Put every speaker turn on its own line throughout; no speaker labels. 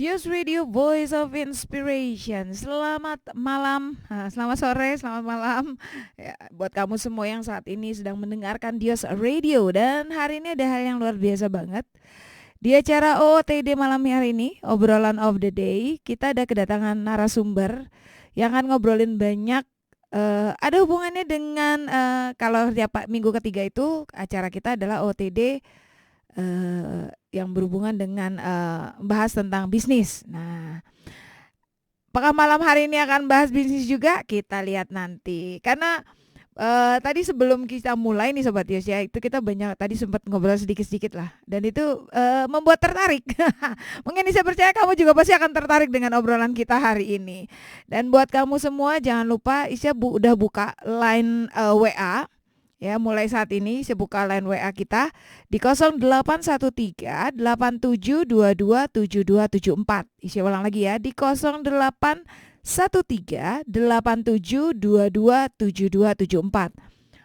Just Radio Voice of Inspiration. Selamat malam, selamat sore, selamat malam ya, buat kamu semua yang saat ini sedang mendengarkan Dios Radio. Dan hari ini ada hal yang luar biasa banget. Di acara OOTD malam hari ini, obrolan of the day, kita ada kedatangan narasumber yang akan ngobrolin banyak ada hubungannya dengan kalau tiap minggu ketiga itu acara kita adalah OOTD yang berhubungan dengan bahas tentang bisnis. Nah, apakah malam hari ini akan bahas bisnis juga? Kita lihat nanti. Karena tadi sebelum kita mulai nih Sobat Yos ya, itu kita banyak tadi sempat ngobrol sedikit-sedikit lah. Dan itu membuat tertarik. Mungkin saya percaya kamu juga pasti akan tertarik dengan obrolan kita hari ini. Dan buat kamu semua jangan lupa Isya udah buka line WA. Ya, mulai saat ini saya buka line WA kita di 0813-8722-7274. Saya ulang lagi ya, di 0813-8722-7274.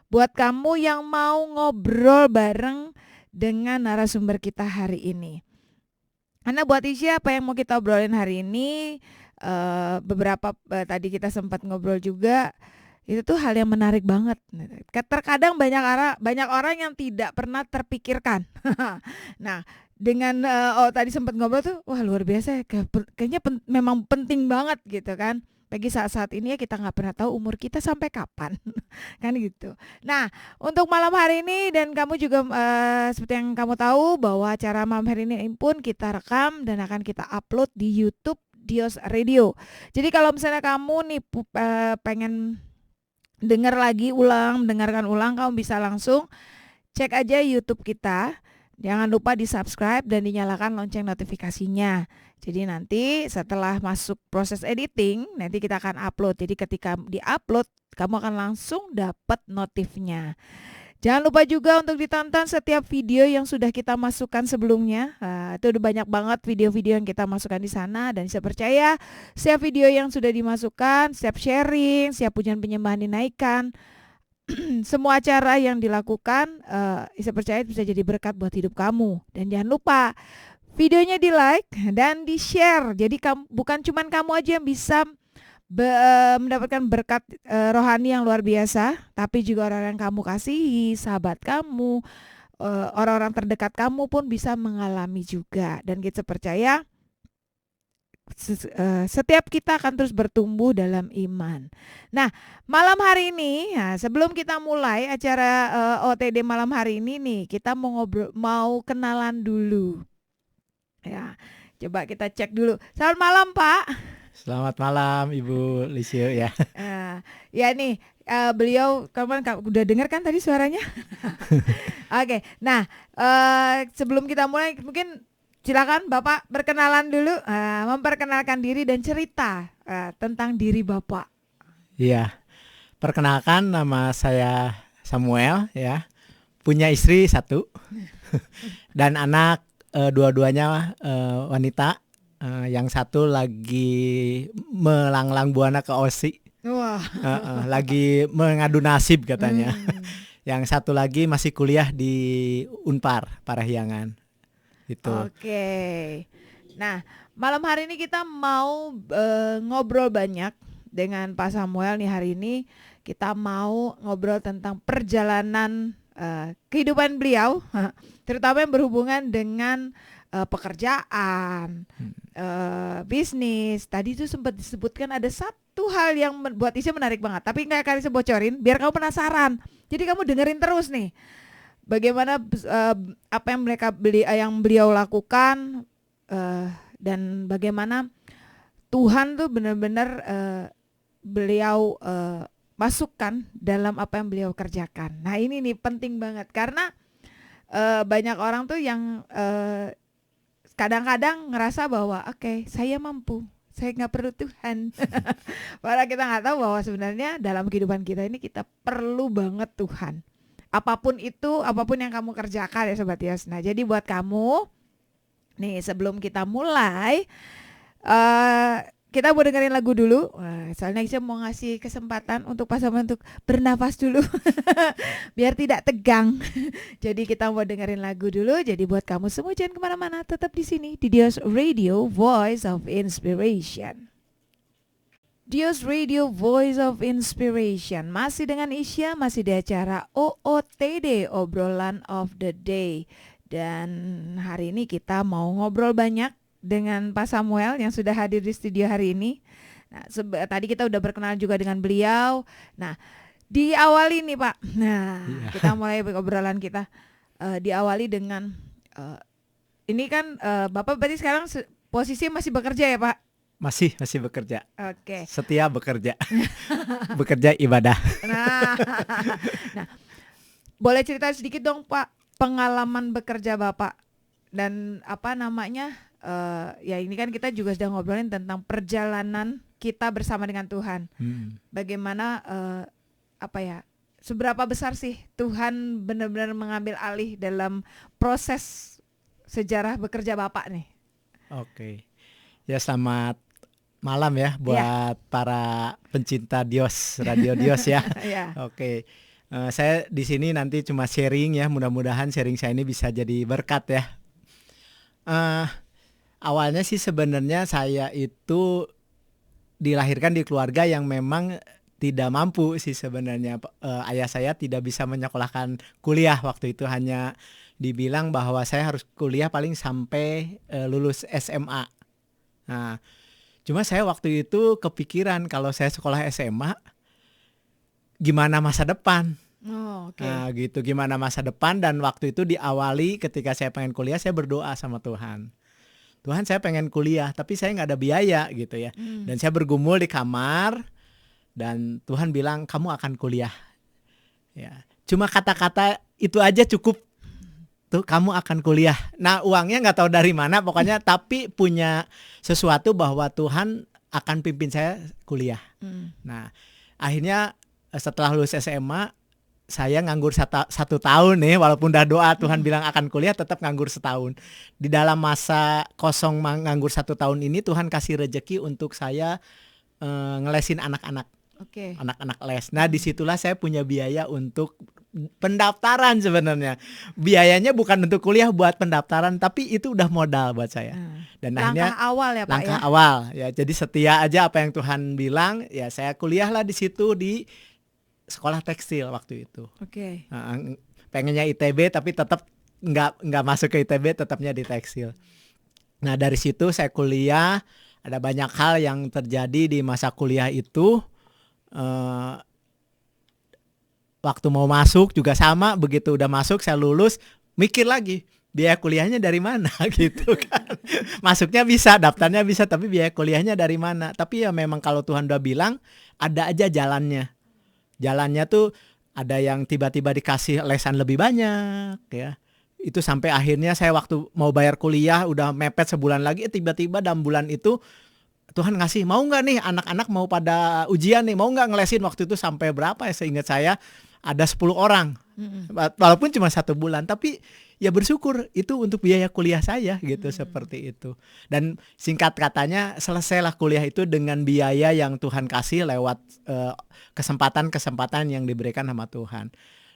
Buat kamu yang mau ngobrol bareng dengan narasumber kita hari ini. Karena buat Isya apa yang mau kita obrolin hari ini, beberapa tadi kita sempat ngobrol juga. Itu tuh hal yang menarik banget. Terkadang banyak orang yang tidak pernah terpikirkan. Nah, dengan tadi sempat ngobrol tuh, wah luar biasa. Kayaknya memang penting banget gitu kan. Bagi saat-saat ini ya kita nggak pernah tahu umur kita sampai kapan, kan gitu. Nah, untuk malam hari ini dan kamu juga seperti yang kamu tahu bahwa acara malam hari ini pun kita rekam dan akan kita upload di YouTube Dios Radio. Jadi kalau misalnya kamu nih pengen mendengarkan ulang, kamu bisa langsung cek aja YouTube kita. Jangan lupa di-subscribe dan dinyalakan lonceng notifikasinya. Jadi nanti setelah masuk proses editing, nanti kita akan upload. Jadi ketika di-upload, kamu akan langsung dapat notifnya. Jangan lupa juga untuk ditonton setiap video yang sudah kita masukkan sebelumnya. Itu udah banyak banget video-video yang kita masukkan di sana. Dan saya percaya setiap video yang sudah dimasukkan, setiap sharing, setiap pujian penyembahan dinaikkan, semua acara yang dilakukan, saya percaya bisa jadi berkat buat hidup kamu. Dan jangan lupa videonya di like dan di share. Jadi bukan cuma kamu aja yang bisa mendapatkan berkat rohani yang luar biasa, tapi juga orang yang kamu kasihi, sahabat kamu, orang-orang terdekat kamu pun bisa mengalami juga. Dan kita percaya setiap kita akan terus bertumbuh dalam iman. Nah, malam hari ini, sebelum kita mulai acara OTD malam hari ini nih, kita mau kenalan dulu. Ya, coba kita cek dulu. Selamat malam, Pak.
Selamat malam Ibu Lisio ya.
Ya nih, beliau kapan udah dengar kan tadi suaranya? Oke, nah sebelum kita mulai mungkin silakan Bapak berkenalan dulu, memperkenalkan diri dan cerita tentang diri Bapak.
Iya, perkenalkan nama saya Samuel ya, punya istri 1 dan anak dua-duanya wanita. Yang 1 lagi melanglang buana ke Aussie.
Wah.
Lagi mengadu nasib katanya. Yang 1 lagi masih kuliah di Unpar Parahyangan. Gitu.
Oke. Nah, malam hari ini kita mau ngobrol banyak dengan Pak Samuel nih hari ini. Kita mau ngobrol tentang perjalanan kehidupan beliau, terutama yang berhubungan dengan pekerjaan, bisnis. Tadi itu sempat disebutkan ada satu hal yang buat Isya menarik banget, tapi nggak akan saya bocorin biar kamu penasaran. Jadi kamu dengerin terus nih, bagaimana apa yang beliau lakukan, dan bagaimana Tuhan tuh benar-benar beliau masukkan dalam apa yang beliau kerjakan. Nah ini nih penting banget karena banyak orang tuh yang kadang-kadang ngerasa bahwa oke, saya mampu, saya nggak perlu Tuhan. Padahal kita nggak tahu bahwa sebenarnya dalam kehidupan kita ini kita perlu banget Tuhan. Apapun itu, apapun yang kamu kerjakan ya Sobat Yos. Nah jadi buat kamu nih sebelum kita mulai, kita mau dengerin lagu dulu. Wah, soalnya saya mau ngasih kesempatan untuk pasangan untuk bernafas dulu. Biar tidak tegang. Jadi kita mau dengerin lagu dulu. Jadi buat kamu semua jangan kemana-mana. Tetap di sini di Dios Radio, Voice of Inspiration. Dios Radio, Voice of Inspiration. Masih dengan Isya, masih di acara OOTD, Obrolan of the Day. Dan hari ini kita mau ngobrol banyak dengan Pak Samuel yang sudah hadir di studio hari ini. Nah, tadi kita udah berkenal juga dengan beliau. Nah, diawali nih Pak. Nah, kita mulai obrolan kita. Diawali dengan ini kan Bapak berarti sekarang posisi masih bekerja ya Pak?
Masih bekerja.
Oke.
Setia bekerja. Bekerja ibadah.
Nah, boleh cerita sedikit dong Pak pengalaman bekerja Bapak dan apa namanya? Ya ini kan kita juga sedang ngobrolin tentang perjalanan kita bersama dengan Tuhan. Bagaimana seberapa besar sih Tuhan benar-benar mengambil alih dalam proses sejarah bekerja Bapak nih.
Oke. Ya selamat malam ya buat para pencinta Dios, Radio Dios ya. Oke. Saya di sini nanti cuma sharing ya, mudah-mudahan sharing saya ini bisa jadi berkat ya. Awalnya sih sebenarnya saya itu dilahirkan di keluarga yang memang tidak mampu sih sebenarnya. Ayah saya tidak bisa menyekolahkan kuliah waktu itu, hanya dibilang bahwa saya harus kuliah paling sampai lulus SMA. Nah, cuma saya waktu itu kepikiran kalau saya sekolah SMA, gimana masa depan? Nah gitu, gimana masa depan. Dan waktu itu diawali ketika saya pengen kuliah, saya berdoa sama Tuhan. Tuhan, saya pengen kuliah tapi saya nggak ada biaya gitu ya. Dan saya bergumul di kamar dan Tuhan bilang kamu akan kuliah. Ya, cuma kata-kata itu aja cukup. Tuh kamu akan kuliah. Nah uangnya nggak tahu dari mana pokoknya, tapi punya sesuatu bahwa Tuhan akan pimpin saya kuliah. Nah akhirnya setelah lulus SMA saya nganggur satu tahun nih, walaupun udah doa Tuhan bilang akan kuliah, tetap nganggur setahun. Di dalam masa kosong nganggur 1 tahun ini Tuhan kasih rejeki untuk saya ngelesin anak-anak, anak-anak les. Nah disitulah saya punya biaya untuk pendaftaran sebenarnya. Biayanya bukan untuk kuliah, buat pendaftaran, tapi itu udah modal buat saya. Dan
langkah
akhirnya
awal ya Pak
langkah awal ya. Jadi setia aja apa yang Tuhan bilang, ya saya kuliahlah di situ di sekolah tekstil waktu itu. Pengennya ITB tapi tetap nggak masuk ke ITB, tetapnya di tekstil. Nah dari situ saya kuliah, ada banyak hal yang terjadi di masa kuliah itu. Waktu mau masuk juga sama, begitu udah masuk saya lulus, mikir lagi biaya kuliahnya dari mana gitu kan. Masuknya bisa, daftarnya bisa, tapi biaya kuliahnya dari mana. Tapi ya memang kalau Tuhan udah bilang, ada aja jalannya. Jalannya tuh ada yang tiba-tiba dikasih lesan lebih banyak ya. Itu sampai akhirnya saya waktu mau bayar kuliah udah mepet sebulan lagi, tiba-tiba dalam bulan itu Tuhan ngasih, mau nggak nih anak-anak mau pada ujian nih, mau nggak ngelesin. Waktu itu sampai berapa ya, seingat saya ada 10 orang. Walaupun cuma 1 bulan, tapi ya bersyukur itu untuk biaya kuliah saya gitu, seperti itu. Dan singkat katanya selesailah kuliah itu dengan biaya yang Tuhan kasih lewat kesempatan-kesempatan yang diberikan sama Tuhan.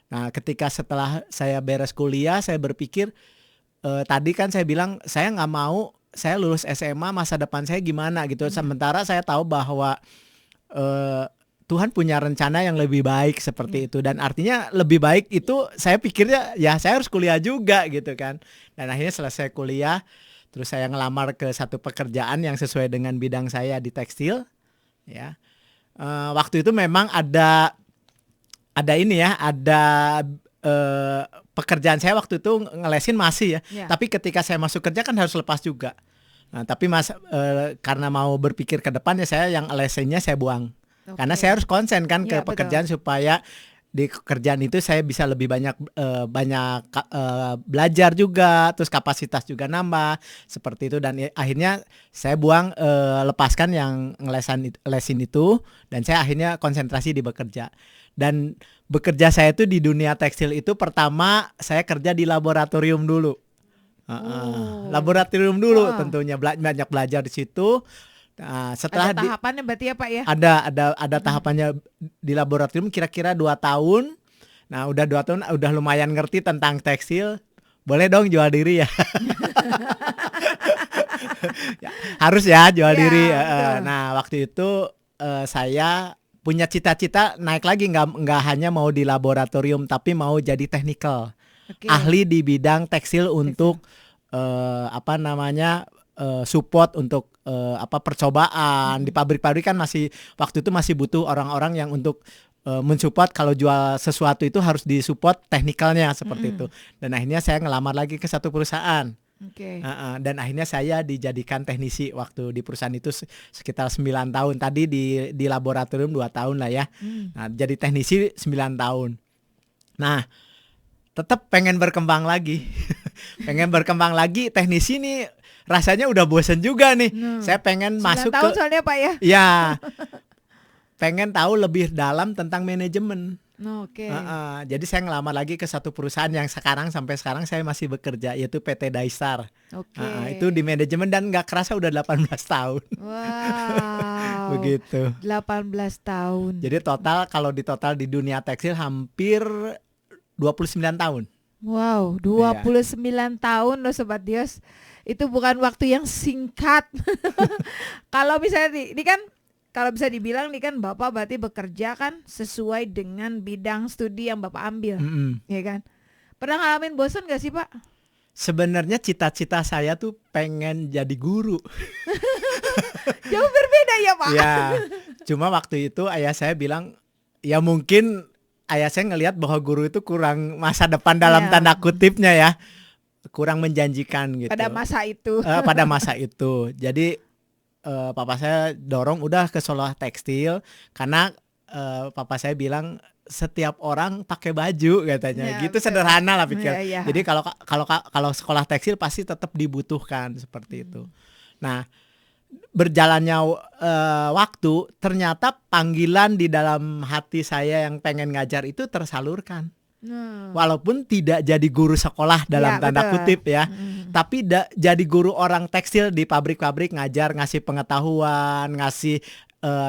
Nah ketika setelah saya beres kuliah, saya berpikir tadi kan saya bilang saya nggak mau saya lulus SMA masa depan saya gimana gitu. Sementara saya tahu bahwa Tuhan punya rencana yang lebih baik seperti itu. Dan artinya lebih baik itu saya pikirnya ya saya harus kuliah juga gitu kan. Dan akhirnya selesai kuliah, terus saya ngelamar ke satu pekerjaan yang sesuai dengan bidang saya di tekstil ya. Waktu itu memang ada ini ya, ada pekerjaan saya waktu itu ngelesin masih ya. Tapi ketika saya masuk kerja kan harus lepas juga. Nah, tapi karena mau berpikir ke depan ya saya yang lesinnya saya buang. Karena saya harus konsen kan ke pekerjaan, supaya di kerjaan itu saya bisa lebih banyak belajar juga, terus kapasitas juga nambah seperti itu. Dan akhirnya saya buang, lepaskan yang lesin itu, dan saya akhirnya konsentrasi di bekerja. Dan bekerja saya itu di dunia tekstil itu pertama saya kerja di laboratorium dulu. Laboratorium dulu tentunya banyak belajar di situ. Nah, setelah
Ada tahapannya berarti ya Pak ya?
ada tahapannya di laboratorium kira-kira 2 tahun. Nah, udah 2 tahun udah lumayan ngerti tentang tekstil. Boleh dong jual diri ya. Ya, harus ya jual
Iya,
diri.
betul.
Nah, waktu itu saya punya cita-cita naik lagi, nggak hanya mau di laboratorium tapi mau jadi technical,
Oke.
ahli di bidang tekstil untuk apa namanya support untuk percobaan di pabrik-pabrik kan masih waktu itu masih butuh orang-orang yang untuk mensupport kalau jual sesuatu itu harus disupport teknikalnya seperti itu. Dan akhirnya saya ngelamar lagi ke satu perusahaan.
Oke.
Dan akhirnya saya dijadikan teknisi waktu di perusahaan itu sekitar 9 tahun. Tadi di laboratorium 2 tahun lah ya. Nah, jadi teknisi 9 tahun. Nah, tetap pengen berkembang lagi. Pengen berkembang lagi, teknisi nih rasanya udah bosen juga nih. Saya pengen
9
masuk
tahun
ke
soalnya Pak ya?
ya, pengen tahu lebih dalam tentang manajemen.
Oke.
Jadi saya ngelamar lagi ke satu perusahaan yang sampai sekarang saya masih bekerja, yaitu PT Daisar.
Oke.
Itu di manajemen dan nggak kerasa udah 18 tahun.
Wow.
Begitu.
18 tahun.
Jadi kalau di total di dunia tekstil hampir 29 tahun.
Wow, 29 tahun loh Sobat Dios. Itu bukan waktu yang singkat. Kalau misalnya ini kan, kalau bisa dibilang nih kan Bapak berarti bekerja kan sesuai dengan bidang studi yang Bapak ambil, ya kan? Pernah ngalamin bosan gak sih Pak?
Sebenarnya cita-cita saya tuh pengen jadi guru.
Jauh berbeda ya Pak?
Ya, cuma waktu itu ayah saya bilang, ya mungkin ayah saya ngelihat bahwa guru itu kurang masa depan dalam tanda kutipnya ya, kurang menjanjikan gitu.
Pada masa itu.
Pada masa itu, jadi papa saya dorong udah ke sekolah tekstil karena papa saya bilang setiap orang pakai baju katanya, gitu betul. Sederhana lah pikir. Jadi kalau sekolah tekstil pasti tetap dibutuhkan seperti itu. Nah, berjalannya waktu ternyata panggilan di dalam hati saya yang pengen ngajar itu tersalurkan. Walaupun tidak jadi guru sekolah dalam tanda kutip ya, tapi jadi guru orang tekstil di pabrik-pabrik, ngajar, ngasih pengetahuan, ngasih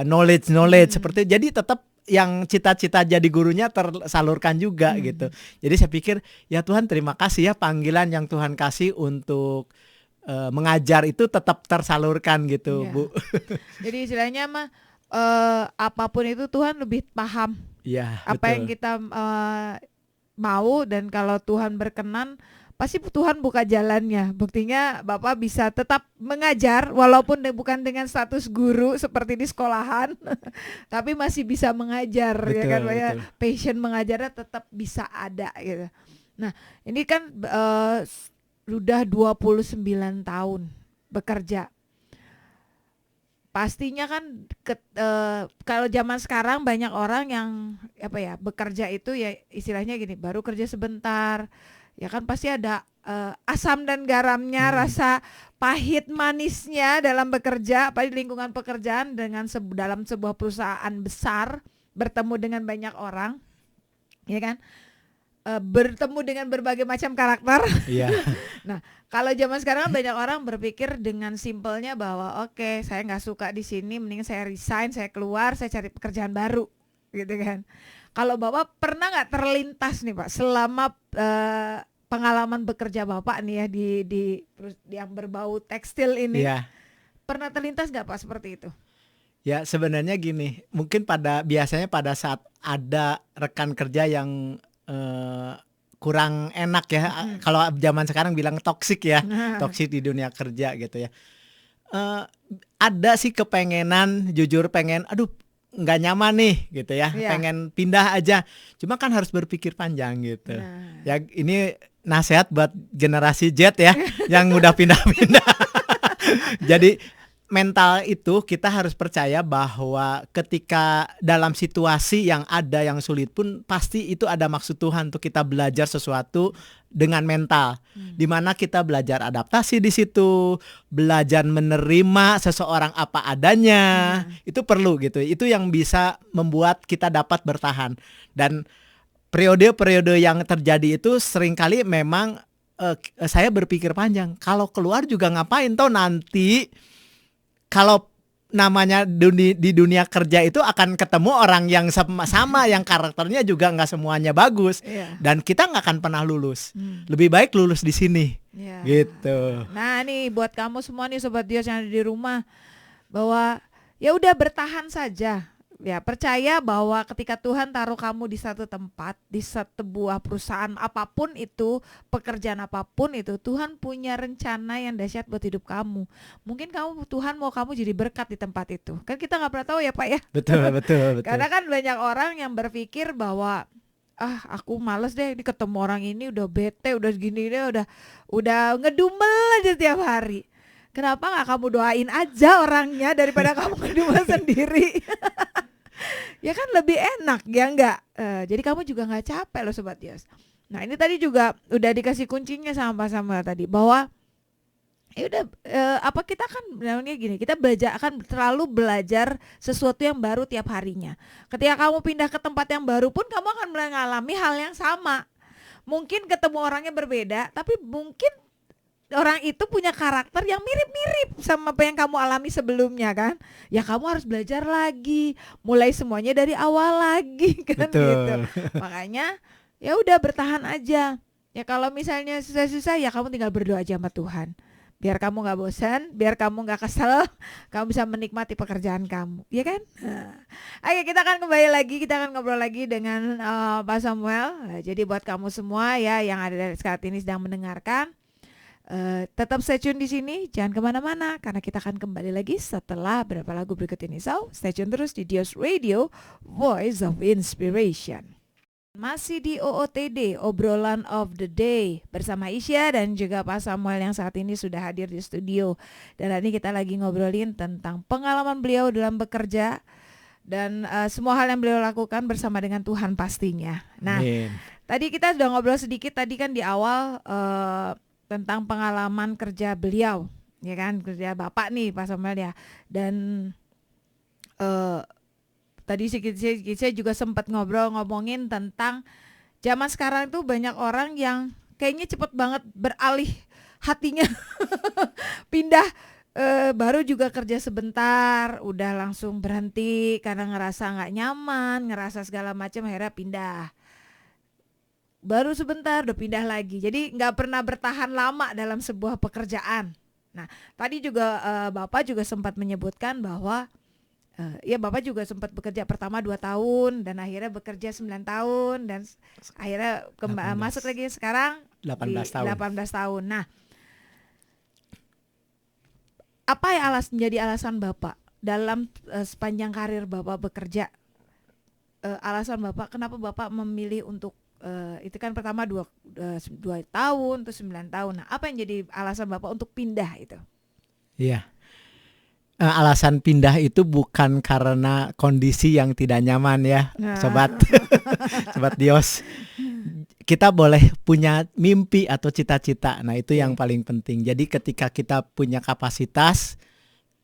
knowledge seperti itu. Jadi tetap yang cita-cita jadi gurunya tersalurkan juga gitu. Jadi saya pikir ya Tuhan terima kasih ya, panggilan yang Tuhan kasih untuk mengajar itu tetap tersalurkan gitu, Bu.
Jadi istilahnya mah apapun itu Tuhan lebih paham apa yang kita mau, dan kalau Tuhan berkenan pasti Tuhan buka jalannya. Buktinya Bapak bisa tetap mengajar walaupun bukan dengan status guru seperti di sekolahan, tapi masih bisa mengajar, ya kan Pak ya. Passion mengajarnya tetap bisa ada gitu. Nah, ini kan udah 29 tahun bekerja. Pastinya kan kalau zaman sekarang banyak orang yang bekerja itu ya istilahnya gini, baru kerja sebentar. Ya kan pasti ada asam dan garamnya, rasa pahit manisnya dalam bekerja, apalagi di lingkungan pekerjaan dengan dalam sebuah perusahaan besar, bertemu dengan banyak orang, ya kan? Bertemu dengan berbagai macam karakter. Nah, kalau zaman sekarang banyak orang berpikir dengan simpelnya bahwa oke, saya nggak suka di sini, mending saya resign, saya keluar, saya cari pekerjaan baru, gitu kan? Kalau Bapak pernah nggak terlintas nih Pak selama pengalaman bekerja Bapak nih ya di yang berbau tekstil ini, pernah terlintas nggak Pak seperti itu?
Ya sebenarnya gini, mungkin biasanya pada saat ada rekan kerja yang kurang enak ya, kalau zaman sekarang bilang toksik ya, toksik di dunia kerja gitu ya. Ada sih kepengenan, jujur pengen, aduh nggak nyaman nih gitu ya, pengen pindah aja. Cuma kan harus berpikir panjang gitu. Ya ini nasihat buat generasi Z ya, yang udah pindah-pindah. Jadi mental itu kita harus percaya bahwa ketika dalam situasi yang ada yang sulit pun pasti itu ada maksud Tuhan untuk kita belajar sesuatu dengan mental, dimana kita belajar adaptasi di situ, belajar menerima seseorang apa adanya, itu perlu gitu. Itu yang bisa membuat kita dapat bertahan. Dan periode-periode yang terjadi itu seringkali memang saya berpikir panjang. Kalau keluar juga ngapain toh nanti. Kalau namanya di dunia kerja itu akan ketemu orang yang sama yang karakternya juga nggak semuanya bagus, dan kita nggak akan pernah lulus. Lebih baik lulus di sini, gitu.
Nah nih buat kamu semua nih Sobat Dios yang ada di rumah, bahwa ya udah bertahan saja. Ya percaya bahwa ketika Tuhan taruh kamu di satu tempat, di sebuah perusahaan apapun itu, pekerjaan apapun itu, Tuhan punya rencana yang dahsyat buat hidup kamu. Mungkin Tuhan mau kamu jadi berkat di tempat itu. Kan kita nggak pernah tahu ya Pak ya.
Betul.
Karena kan banyak orang yang berpikir bahwa aku males deh, ini ketemu orang ini udah bete, udah gini deh, udah ngedumel aja tiap hari. Kenapa nggak kamu doain aja orangnya daripada kamu ngedumel sendiri? Ya kan lebih enak ya enggak? Jadi kamu juga nggak capek loh Sobat Dios. Nah ini tadi juga udah dikasih kuncinya sama Pak Samuel tadi, bahwa ya udah apa kita kan namanya gini, kita akan terlalu belajar sesuatu yang baru tiap harinya. Ketika kamu pindah ke tempat yang baru pun kamu akan mengalami hal yang sama. Mungkin ketemu orangnya berbeda, tapi mungkin orang itu punya karakter yang mirip-mirip sama apa yang kamu alami sebelumnya kan. Ya kamu harus belajar lagi, mulai semuanya dari awal lagi kan.
Betul.
Gitu. Makanya ya udah bertahan aja. Ya kalau misalnya susah-susah ya kamu tinggal berdoa aja sama Tuhan. Biar kamu gak bosan, biar kamu gak kesel, kamu bisa menikmati pekerjaan kamu, ya kan? Oke, kita akan kembali lagi, kita akan ngobrol lagi dengan Pak Samuel. Jadi buat kamu semua ya yang ada saat ini sedang mendengarkan, tetap stay tune di sini, jangan kemana-mana karena kita akan kembali lagi setelah beberapa lagu berikut ini. So, stay tune terus di Dios Radio, Voice of Inspiration. Masih di OOTD, obrolan of the day bersama Isya dan juga Pak Samuel yang saat ini sudah hadir di studio. Dan hari ini kita lagi ngobrolin tentang pengalaman beliau dalam bekerja dan semua hal yang beliau lakukan bersama dengan Tuhan pastinya. Nah, tadi kita sudah ngobrol sedikit tadi kan di awal tentang pengalaman kerja beliau, ya kan, kerja Bapak nih Pak Samuel ya. Dan tadi saya juga sempat ngomongin tentang zaman sekarang tuh banyak orang yang kayaknya cepet banget beralih hatinya pindah, baru juga kerja sebentar udah langsung berhenti karena ngerasa nggak nyaman, ngerasa segala macam, akhirnya pindah. Baru sebentar udah pindah lagi, jadi nggak pernah bertahan lama dalam sebuah pekerjaan. Nah tadi juga Bapak juga sempat menyebutkan bahwa ya Bapak juga sempat bekerja pertama 2 tahun dan akhirnya bekerja 9 tahun dan akhirnya masuk lagi sekarang 18 tahun. Nah apa yang menjadi alasan Bapak dalam sepanjang karir Bapak bekerja, alasan Bapak kenapa Bapak memilih untuk itu kan pertama 2 tahun terus 9 tahun. Nah apa yang jadi alasan Bapak untuk pindah itu?
Iya. Alasan pindah itu bukan karena kondisi yang tidak nyaman ya, Sobat Sobat Dios. Kita boleh punya mimpi atau cita-cita. Nah itu yang paling penting. Jadi ketika kita punya kapasitas,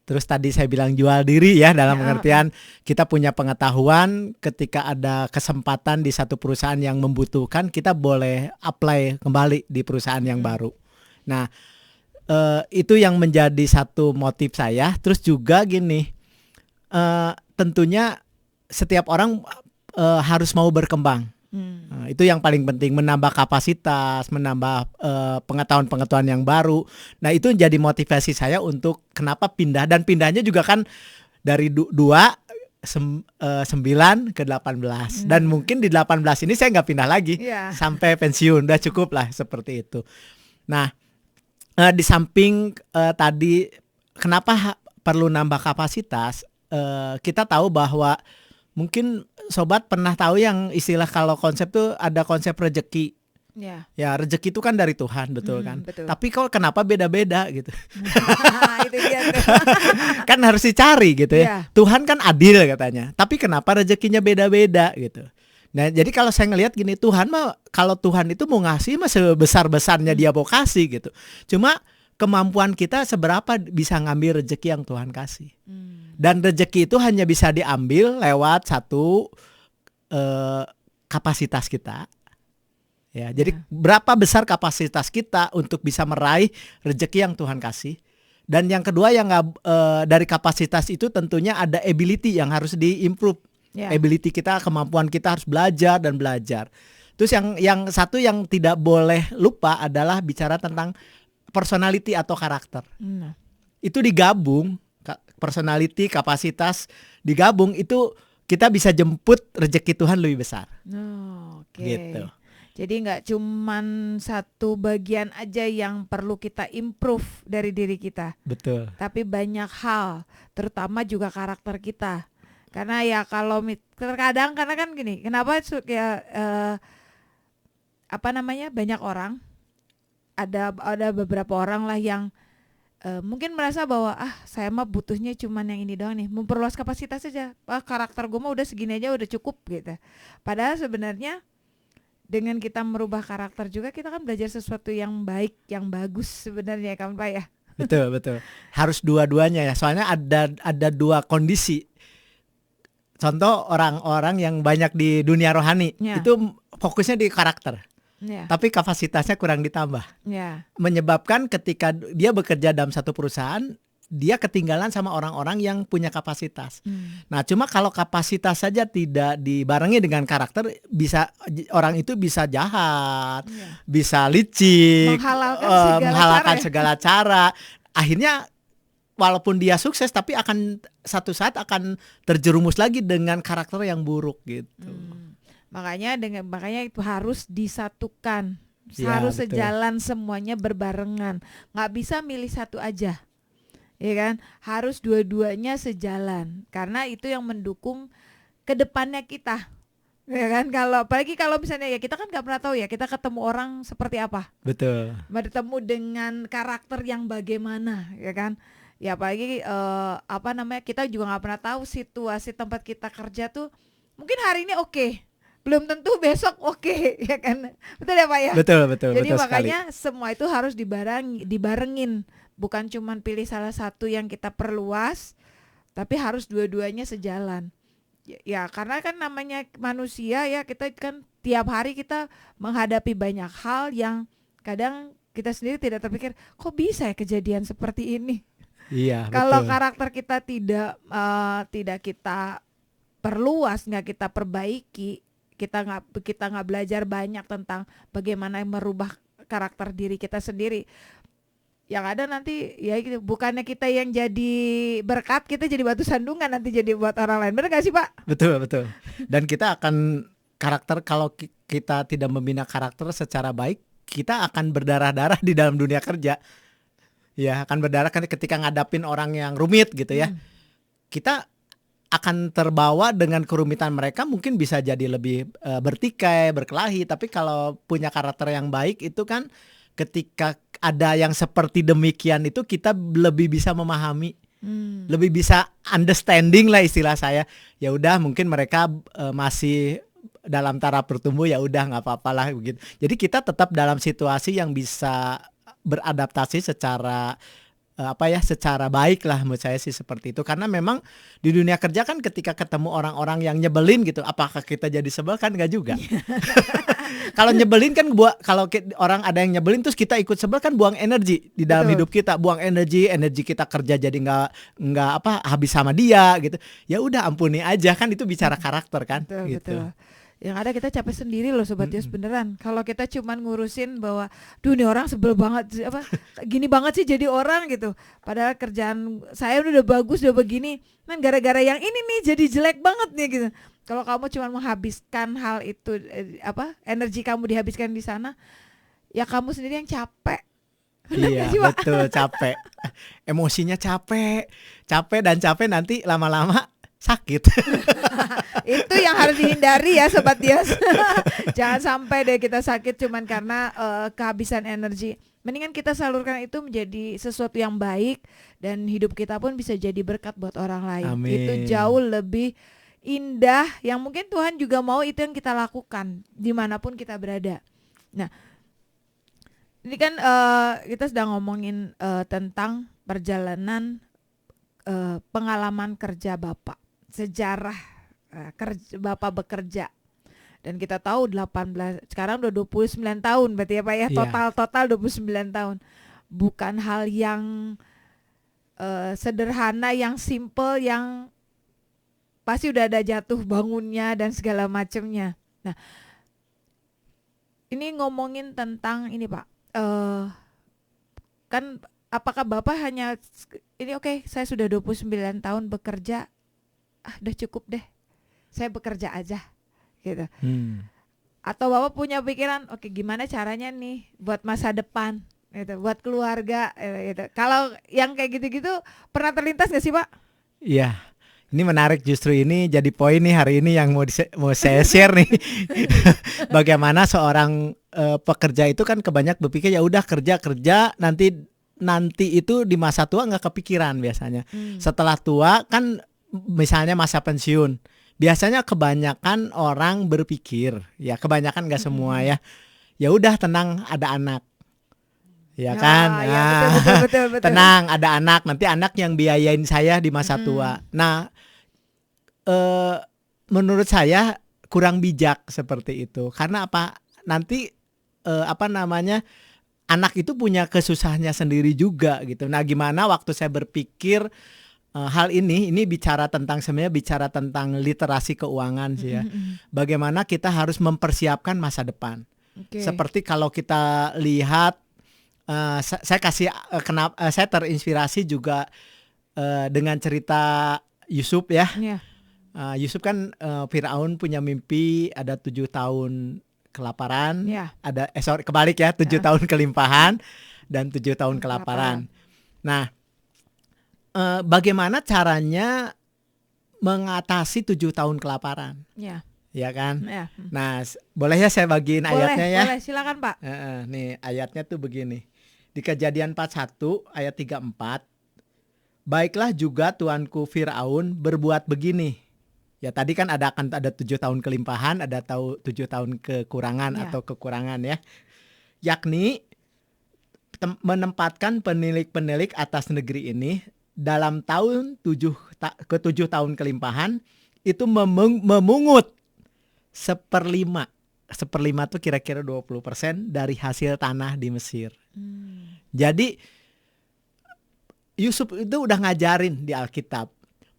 terus tadi saya bilang jual diri ya, dalam pengertian kita punya pengetahuan, ketika ada kesempatan di satu perusahaan yang membutuhkan, kita boleh apply kembali di perusahaan yang baru. Nah itu yang menjadi satu motif saya. Terus juga gini, tentunya setiap orang harus mau berkembang. Itu yang paling penting, menambah kapasitas, menambah pengetahuan-pengetahuan yang baru. Nah itu jadi motivasi saya untuk kenapa pindah. Dan pindahnya juga kan dari 9 ke 18. Dan mungkin di 18 ini saya nggak pindah lagi sampai pensiun, udah cukup lah seperti itu. Nah di samping tadi kenapa perlu nambah kapasitas, kita tahu bahwa mungkin Sobat pernah tahu yang istilah kalau konsep tuh ada konsep rezeki. Ya rezeki itu kan dari Tuhan, betul kan? Betul. Tapi kok kenapa beda-beda gitu? Itu dia tuh. Kan harus dicari gitu ya. Tuhan kan adil katanya. Tapi kenapa rezekinya beda-beda gitu? Nah jadi kalau saya ngelihat gini, Tuhan mah kalau Tuhan itu mau ngasih mah sebesar-besarnya dia mau kasih gitu. Cuma kemampuan kita seberapa bisa ngambil rezeki yang Tuhan kasih. Dan rezeki itu hanya bisa diambil lewat satu kapasitas kita. Ya, jadi berapa besar kapasitas kita untuk bisa meraih rezeki yang Tuhan kasih. Dan yang kedua yang dari kapasitas itu tentunya ada ability yang harus diimprove.
Ya.
Ability kita, kemampuan kita harus belajar dan belajar. Terus yang satu yang tidak boleh lupa adalah bicara tentang personality atau karakter. Itu digabung, personality, kapasitas digabung, itu kita bisa jemput rezeki Tuhan lebih besar.
Oke.
Gitu.
Jadi nggak cuman satu bagian aja yang perlu kita improve dari diri kita.
Betul.
Tapi banyak hal, terutama juga karakter kita. Karena ya kalau terkadang karena kan gini, kenapa banyak orang, ada beberapa orang lah yang mungkin merasa bahwa saya mah butuhnya cuman yang ini doang nih, memperluas kapasitas saja. Karakter gue mah udah segini aja udah cukup gitu. Padahal sebenarnya dengan kita merubah karakter juga kita kan belajar sesuatu yang baik, yang bagus sebenarnya kan Pak ya.
Betul. Harus dua-duanya ya. Soalnya ada dua kondisi. Contoh orang-orang yang banyak di dunia rohani itu fokusnya di karakter. Tapi kapasitasnya kurang ditambah. Menyebabkan ketika dia bekerja dalam satu perusahaan, dia ketinggalan sama orang-orang yang punya kapasitas. Nah, cuma kalau kapasitas saja tidak dibarengi dengan karakter, orang itu bisa jahat, bisa licik, menghalalkan segala cara. Akhirnya walaupun dia sukses, tapi satu saat akan terjerumus lagi dengan karakter yang buruk gitu.
Makanya itu harus disatukan, harus
betul.
sejalan semuanya berbarengan. Nggak bisa milih satu aja. Ya kan, harus dua-duanya sejalan karena itu yang mendukung kedepannya kita, ya kan. Apalagi kalau misalnya ya kita kan nggak pernah tahu ya kita ketemu orang seperti apa,
betul,
bertemu dengan karakter yang bagaimana, ya kan. Ya apalagi kita juga nggak pernah tahu situasi tempat kita kerja tuh mungkin hari ini oke, belum tentu besok oke, ya kan. Betul ya Pak ya.
Betul.
Jadi
betul
makanya
sekali.
semua itu harus dibarengin. Bukan cuma pilih salah satu yang kita perluas, tapi harus dua-duanya sejalan. Ya karena kan namanya manusia ya, kita kan tiap hari kita menghadapi banyak hal yang kadang kita sendiri tidak terpikir, kok bisa ya kejadian seperti ini.
Iya.
Kalau
betul.
karakter kita tidak kita perluas, nggak kita perbaiki, kita nggak belajar banyak tentang bagaimana merubah karakter diri kita sendiri. Yang ada nanti ya bukannya kita yang jadi berkat, kita jadi batu sandungan nanti jadi buat orang lain. Benar gak sih Pak?
Betul. Dan kita akan karakter, kalau kita tidak membina karakter secara baik, kita akan berdarah-darah di dalam dunia kerja. Ya akan berdarah kan ketika ngadapin orang yang rumit gitu ya. Kita akan terbawa dengan kerumitan mereka, mungkin bisa jadi lebih bertikai, berkelahi. Tapi kalau punya karakter yang baik itu kan, ketika ada yang seperti demikian itu kita lebih bisa memahami, lebih bisa understanding lah istilah saya. Ya udah mungkin mereka masih dalam taraf bertumbuh, ya udah nggak apa-apa lah begitu. Jadi kita tetap dalam situasi yang bisa beradaptasi secara secara baik lah, menurut saya sih seperti itu. Karena memang di dunia kerja kan ketika ketemu orang-orang yang nyebelin gitu, apakah kita jadi sebel? Kan enggak juga. Kalau nyebelin kan kalau orang ada yang nyebelin terus kita ikut sebel kan buang energi di dalam hidup kita, buang energi kita kerja jadi nggak habis sama dia gitu. Ya udah ampuni aja, kan itu bicara karakter kan.
Betul. Yang ada kita capek sendiri loh Sobat Yos, beneran. Kalau kita cuman ngurusin bahwa nih orang sebel banget, gini banget sih jadi orang gitu. Padahal kerjaan saya udah bagus, udah begini, kan gara-gara yang ini nih jadi jelek banget nih gitu. Kalau kamu cuma menghabiskan hal itu, energi kamu dihabiskan di sana, ya kamu sendiri yang capek.
Iya betul, capek. Emosinya capek nanti lama-lama sakit.
Itu yang harus dihindari ya Sobat Yos. Jangan sampai deh kita sakit cuman karena kehabisan energi. Mendingan kita salurkan itu menjadi sesuatu yang baik, dan hidup kita pun bisa jadi berkat buat orang lain.
Amin.
Itu jauh lebih indah, yang mungkin Tuhan juga mau itu yang kita lakukan dimanapun kita berada. Nah, ini kan kita sedang ngomongin tentang perjalanan pengalaman kerja Bapak, sejarah Bapak bekerja. Dan kita tahu sekarang udah 29 tahun berarti ya Pak ya, total 29 tahun. Bukan hal yang sederhana, yang simple, yang pasti udah ada jatuh bangunnya dan segala macamnya. Nah, ini ngomongin tentang ini Pak, kan apakah Bapak hanya ini oke, saya sudah 29 tahun bekerja, udah cukup deh, saya bekerja aja gitu. Atau Bapak punya pikiran, oke gimana caranya nih buat masa depan gitu, buat keluarga gitu. Kalau yang kayak gitu-gitu pernah terlintas gak sih Pak?
Iya. Ini menarik, justru ini jadi poin nih hari ini yang mau saya share nih. Bagaimana seorang pekerja itu kan kebanyak berpikir ya udah kerja nanti itu di masa tua nggak kepikiran biasanya. Setelah tua kan misalnya masa pensiun. Biasanya kebanyakan orang berpikir, ya kebanyakan nggak semua ya. Ya udah tenang, ada anak. Ya kan,
ya, betul.
tenang ada anak, nanti anak yang biayain saya di masa tua. Nah, menurut saya kurang bijak seperti itu. Karena apa? Nanti anak itu punya kesusahannya sendiri juga gitu. Nah, gimana waktu saya berpikir hal ini bicara tentang literasi keuangan sih ya. Bagaimana kita harus mempersiapkan masa depan. Seperti kalau kita lihat, saya terinspirasi juga dengan cerita Yusuf ya. Yusuf kan Firaun punya mimpi ada 7 tahun kelaparan, kebalik ya, 7 tahun kelimpahan dan 7 tahun kelaparan. Nah, bagaimana caranya mengatasi 7 tahun kelaparan? Ya kan? Nah, boleh ya saya bagiin ayatnya ya?
Boleh, silakan Pak.
Nih ayatnya tuh begini. Di Kejadian 41 ayat 34. Baiklah juga tuanku Firaun berbuat begini. Ya tadi kan akan ada 7 tahun kelimpahan, ada 7 tahun kekurangan atau kekurangan ya. Yakni menempatkan penilik-penilik atas negeri ini dalam tahun ke-7 tahun kelimpahan itu memungut 1/5. 1/5 tuh kira-kira 20% dari hasil tanah di Mesir. Jadi Yusuf itu udah ngajarin di Alkitab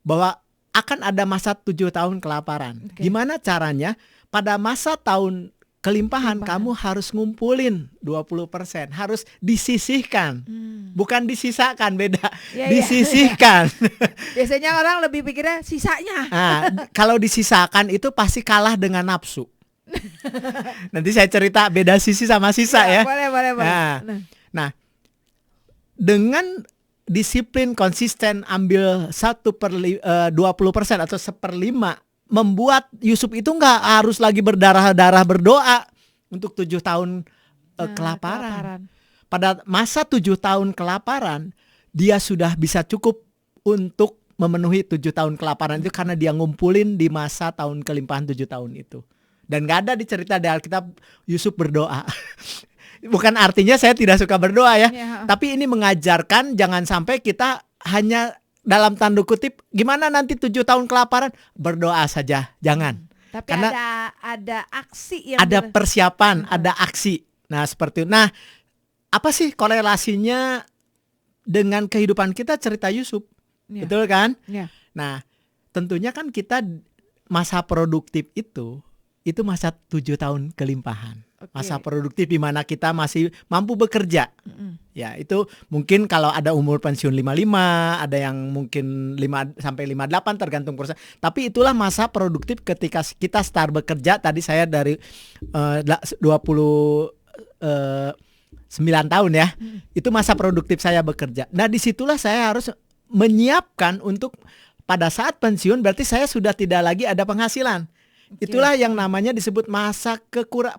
bahwa akan ada masa 7 tahun kelaparan. Gimana caranya? Pada masa tahun kelimpahan kamu harus ngumpulin 20%, harus disisihkan. Bukan disisakan, beda. Disisihkan.
Biasanya orang lebih pikirnya sisanya.
Nah, kalau disisakan itu pasti kalah dengan nafsu. Nanti saya cerita beda sisi sama sisa ya.
Boleh.
Nah, dengan disiplin konsisten ambil 20% atau 1/5 membuat Yusuf itu nggak harus lagi berdarah-darah berdoa untuk 7 tahun kelaparan. Pada masa 7 tahun kelaparan dia sudah bisa cukup untuk memenuhi 7 tahun kelaparan itu karena dia ngumpulin di masa tahun kelimpahan 7 tahun itu. Dan gak ada dicerita di Alkitab Yusuf berdoa. Bukan artinya saya tidak suka berdoa ya. Tapi ini mengajarkan jangan sampai kita hanya dalam tanda kutip gimana nanti 7 tahun kelaparan, berdoa saja, jangan.
Tapi
karena
ada aksi yang
ada persiapan, ada aksi. Nah, seperti itu. Nah, apa sih korelasinya dengan kehidupan kita cerita Yusuf? Betul kan? Nah, tentunya kan kita masa produktif itu masa 7 tahun kelimpahan. Masa produktif di mana kita masih mampu bekerja. Ya, itu mungkin kalau ada umur pensiun 55, ada yang mungkin 5 sampai 58 tergantung perusahaan. Tapi itulah masa produktif ketika kita start bekerja. Tadi saya dari 29 tahun ya. Itu masa produktif saya bekerja. Nah, disitulah saya harus menyiapkan untuk pada saat pensiun berarti saya sudah tidak lagi ada penghasilan. Itulah yang namanya disebut masa kekeringan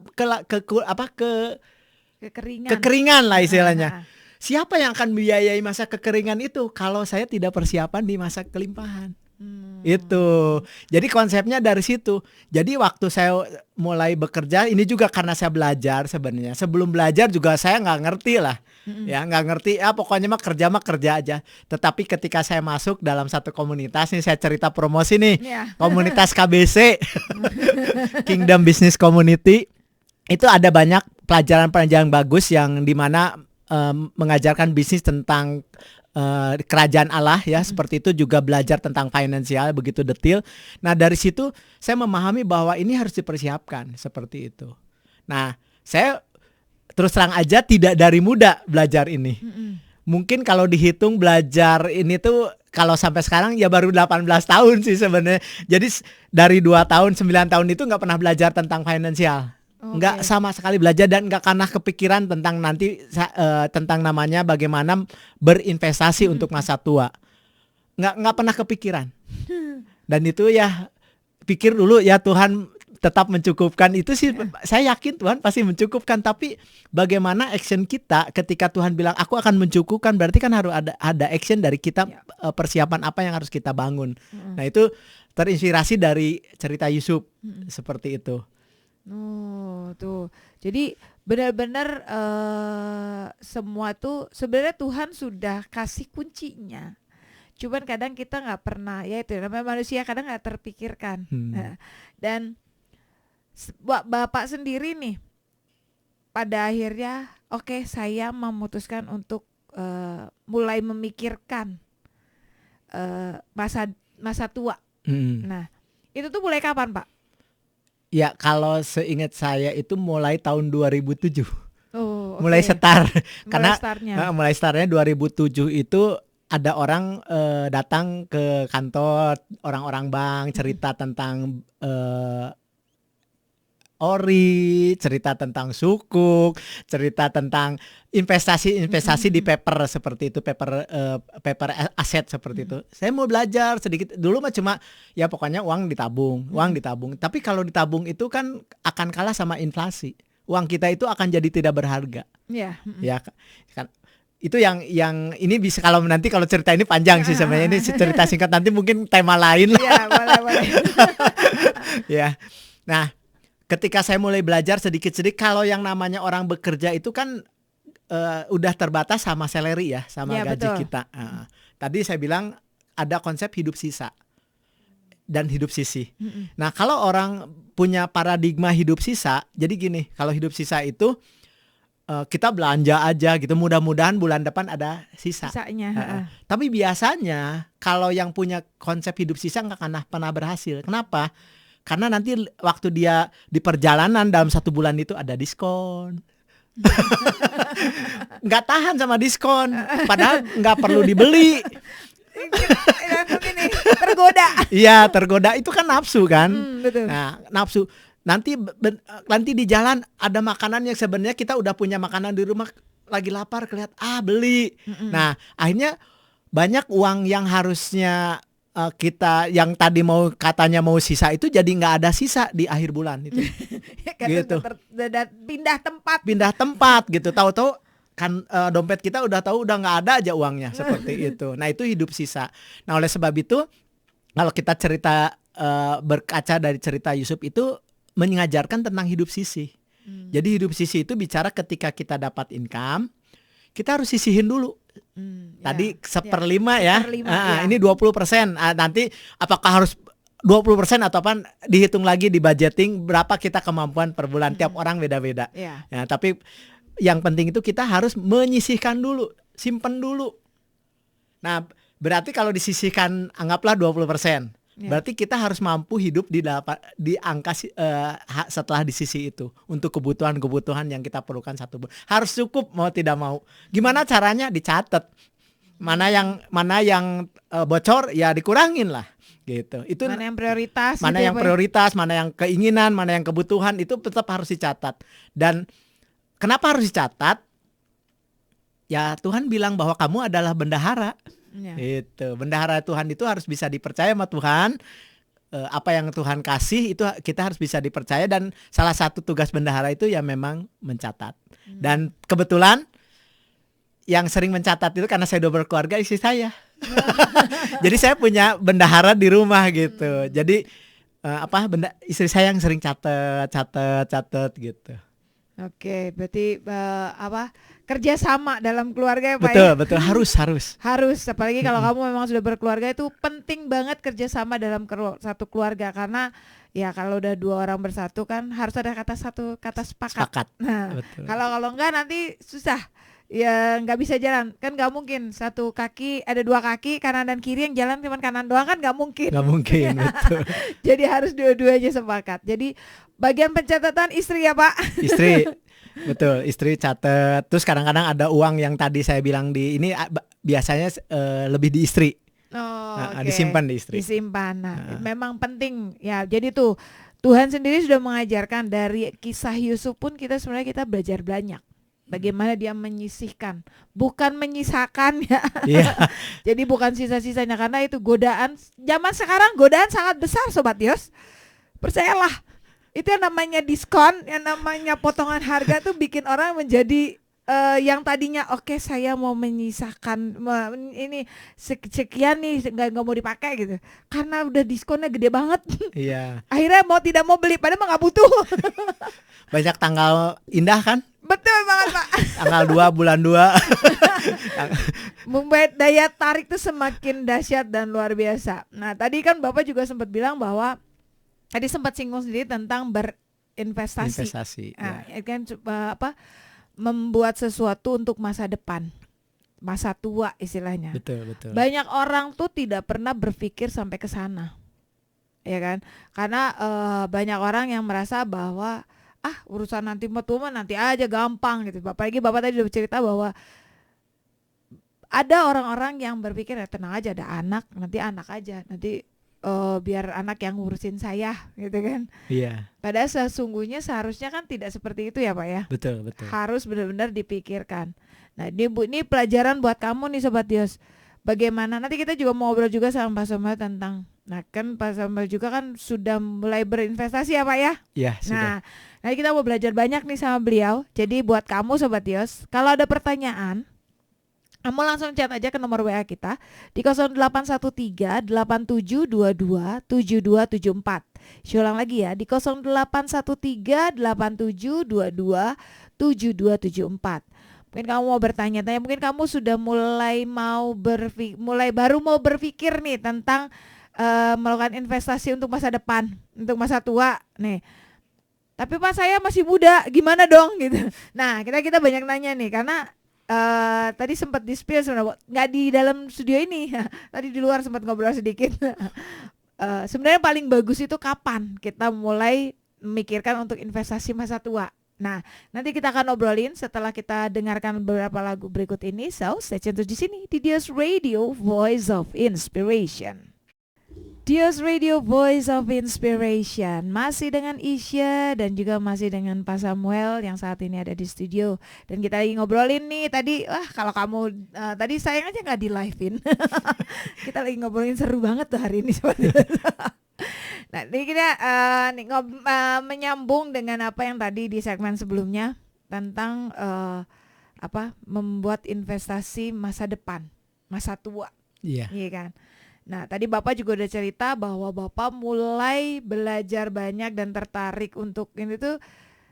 lah istilahnya. Siapa yang akan membiayai masa kekeringan itu kalau saya tidak persiapan di masa kelimpahan? Itu. Jadi konsepnya dari situ. Jadi waktu saya mulai bekerja ini juga karena saya belajar sebenarnya. Sebelum belajar juga saya nggak ngerti lah. Ya nggak ngerti. Pokoknya mah kerja aja. Tetapi ketika saya masuk dalam satu komunitas nih, saya cerita promosi nih. Komunitas KBC, Kingdom Business Community. Itu ada banyak pelajaran bagus yang dimana mengajarkan bisnis tentang kerajaan Allah ya, seperti itu juga belajar tentang finansial begitu detail. Nah dari situ saya memahami bahwa ini harus dipersiapkan seperti itu. Nah saya terus terang aja tidak dari muda belajar ini. Mungkin kalau dihitung belajar ini tuh kalau sampai sekarang ya baru 18 tahun sih sebenarnya. Jadi dari 2 tahun 9 tahun itu nggak pernah belajar tentang finansial. Nggak sama sekali belajar dan nggak pernah kepikiran tentang nanti tentang namanya bagaimana berinvestasi untuk masa tua. Nggak pernah kepikiran. Dan itu ya pikir dulu ya Tuhan tetap mencukupkan, itu sih saya yakin Tuhan pasti mencukupkan. Tapi bagaimana action kita ketika Tuhan bilang aku akan mencukupkan, berarti kan harus ada action dari kita, persiapan apa yang harus kita bangun. Nah itu terinspirasi dari cerita Yusuf seperti itu.
Oh tuh, jadi benar-benar semua tuh sebenarnya Tuhan sudah kasih kuncinya. Cuman kadang kita nggak pernah, ya itu namanya manusia, kadang nggak terpikirkan. Dan Bapak sendiri nih, pada akhirnya oke, saya memutuskan untuk mulai memikirkan masa tua. Nah itu tuh mulai kapan Pak?
Ya kalau seingat saya itu mulai tahun 2007.
Oh,
mulai start. Karena
mulai
startnya 2007 itu ada orang datang ke kantor, orang-orang bank cerita tentang ori, cerita tentang sukuk, cerita tentang investasi di paper seperti itu, paper aset seperti itu. Saya mau belajar sedikit dulu mah cuma ya pokoknya uang ditabung. Tapi kalau ditabung itu kan akan kalah sama inflasi. Uang kita itu akan jadi tidak berharga.
Ya
kan. Itu yang ini bisa kalau cerita ini panjang sih sebenarnya, ini cerita singkat, nanti mungkin tema lain lah.
Iya, boleh.
Ya. Nah, ketika saya mulai belajar sedikit-sedikit, kalau yang namanya orang bekerja itu kan udah terbatas sama salary ya, sama gaji
betul.
kita. Tadi saya bilang ada konsep hidup sisa dan hidup sisih. Nah, kalau orang punya paradigma hidup sisa, jadi gini, kalau hidup sisa itu kita belanja aja gitu, mudah-mudahan bulan depan ada sisanya. Tapi biasanya kalau yang punya konsep hidup sisa nggak akan pernah berhasil. Kenapa? Karena nanti waktu dia di perjalanan dalam 1 bulan itu ada diskon. Nggak tahan sama diskon, padahal nggak perlu dibeli.
Tergoda.
Iya, tergoda, itu kan nafsu kan.
Betul.
Nah, nafsu. Nanti di jalan ada makanan yang sebenarnya kita udah punya makanan di rumah, lagi lapar kelihatan beli. Nah, akhirnya banyak uang yang harusnya kita yang tadi katanya mau sisa itu jadi nggak ada sisa di akhir bulan itu. Gitu. Pindah tempat gitu. Tahu-tahu kan dompet kita udah nggak ada aja uangnya seperti itu. Nah, itu hidup sisa. Nah, oleh sebab itu kalau kita berkaca dari cerita Yusuf itu mengajarkan tentang hidup sisih. Jadi hidup sisih itu bicara ketika kita dapat income, kita harus sisihin dulu. Tadi 1/5 ya. Ini 20%. Nanti apakah harus 20% atau apa, dihitung lagi di budgeting berapa kita kemampuan per bulan. Tiap orang beda-beda. Ya, tapi yang penting itu kita harus menyisihkan dulu, simpen dulu. Nah, berarti kalau disisihkan anggaplah 20%. Berarti kita harus mampu hidup di angka setelah di sisi itu untuk kebutuhan yang kita perlukan 1 bulan. Harus cukup mau tidak mau. Gimana caranya? Dicatat. Mana yang bocor ya dikurangin lah gitu. Itu
mana yang prioritas,
mana yang keinginan, mana yang kebutuhan, itu tetap harus dicatat. Dan kenapa harus dicatat? Ya Tuhan bilang bahwa kamu adalah bendahara. Itu bendahara Tuhan itu harus bisa dipercaya sama Tuhan. Apa yang Tuhan kasih itu kita harus bisa dipercaya, dan salah satu tugas bendahara itu ya memang mencatat. Dan kebetulan yang sering mencatat itu karena saya udah berkeluarga, istri saya. Jadi saya punya bendahara di rumah gitu. Jadi istri saya yang sering catat gitu.
Oke, berarti kerjasama dalam keluarga ya Pak?
Betul, harus.
Apalagi kalau kamu memang sudah berkeluarga, itu penting banget kerjasama dalam satu keluarga, karena ya kalau udah 2 orang bersatu kan harus ada kata sepakat.
Sepakat.
Nah, kalau enggak nanti susah. ya nggak bisa jalan kan, nggak mungkin satu kaki ada dua kaki kanan dan kiri, yang jalan cuma kanan doang kan nggak mungkin.
Nggak mungkin, betul.
Jadi harus dua-duanya sepakat. Jadi bagian pencatatan istri ya Pak.
Istri, betul, istri catat. Terus kadang-kadang ada uang yang tadi saya bilang di ini biasanya lebih di istri.
Oh, oke.
Disimpan di istri.
Disimpan. Nah, memang penting ya. Jadi tuh Tuhan sendiri sudah mengajarkan dari kisah Yusuf pun kita sebenarnya kita belajar banyak. Bagaimana dia menyisihkan, bukan menyisakan ya.
Iya.
Jadi bukan sisa-sisanya, karena itu godaan. Zaman sekarang godaan sangat besar Sobat Yos. Percayalah. Itu yang namanya diskon, yang namanya potongan harga tuh bikin orang menjadi yang tadinya oke, saya mau menyisakan ini sekian nih, nggak mau dipakai gitu, karena udah diskonnya gede banget.
Iya.
Akhirnya mau tidak mau beli, padahal nggak butuh.
Banyak tanggal indah kan?
Betul banget Pak.
Tanggal 2 bulan 2.
Membuat daya tarik tuh semakin dahsyat dan luar biasa. Nah tadi kan Bapak juga sempat bilang bahwa tadi sempat singgung sendiri tentang berinvestasi.
Investasi.
Nah, kan apa? Membuat sesuatu untuk masa depan, masa tua istilahnya.
Betul, betul.
Banyak orang tuh tidak pernah berpikir sampai ke sana, ya kan? Karena banyak orang yang merasa bahwa urusan nanti tua nanti aja gampang gitu. Apalagi Bapak tadi udah cerita bahwa ada orang-orang yang berpikir ya tenang aja, ada anak, nanti anak aja, nanti biar anak yang ngurusin saya gitu kan.
Iya.
Padahal sesungguhnya seharusnya kan tidak seperti itu ya Pak ya.
Betul, betul.
Harus benar-benar dipikirkan. Nah ini Bu, ini pelajaran buat kamu nih Sobat Yos. Bagaimana nanti kita juga mau ngobrol juga sama Pak Samuel tentang, nah kan Pak Samuel juga kan sudah mulai berinvestasi ya Pak ya.
Iya, sudah.
Nah nanti kita mau belajar banyak nih sama beliau. Jadi buat kamu Sobat Yos, kalau ada pertanyaan, kamu langsung chat aja ke nomor WA kita di 0813 8722 7274. Saya ulang lagi ya, di 0813 8722 7274. Mungkin kamu mau bertanya-tanya, mungkin kamu sudah baru mau berpikir nih tentang melakukan investasi untuk masa depan, untuk masa tua nih. Tapi Pak saya masih muda, gimana dong gitu. Nah, kita banyak nanya nih karena tadi sempat di-spill sebenarnya, nggak di dalam studio ini. Tadi di luar sempat ngobrol sedikit. Sebenarnya paling bagus itu kapan kita mulai memikirkan untuk investasi masa tua. Nah, nanti kita akan obrolin setelah kita dengarkan beberapa lagu berikut ini. So, stay tune terus di sini di Dios Radio, Voice of Inspiration. Dios Radio, Voice of Inspiration. Masih dengan Isya dan juga masih dengan Pak Samuel yang saat ini ada di studio. Dan kita lagi ngobrolin nih tadi, kalau kamu tadi sayang aja gak di live-in. Kita lagi ngobrolin seru banget tuh hari ini. Nah ini kita menyambung dengan apa yang tadi di segmen sebelumnya tentang membuat investasi masa depan, masa tua.
Iya.
Iya kan. Nah tadi Bapak juga udah cerita bahwa Bapak mulai belajar banyak dan tertarik untuk ini tuh,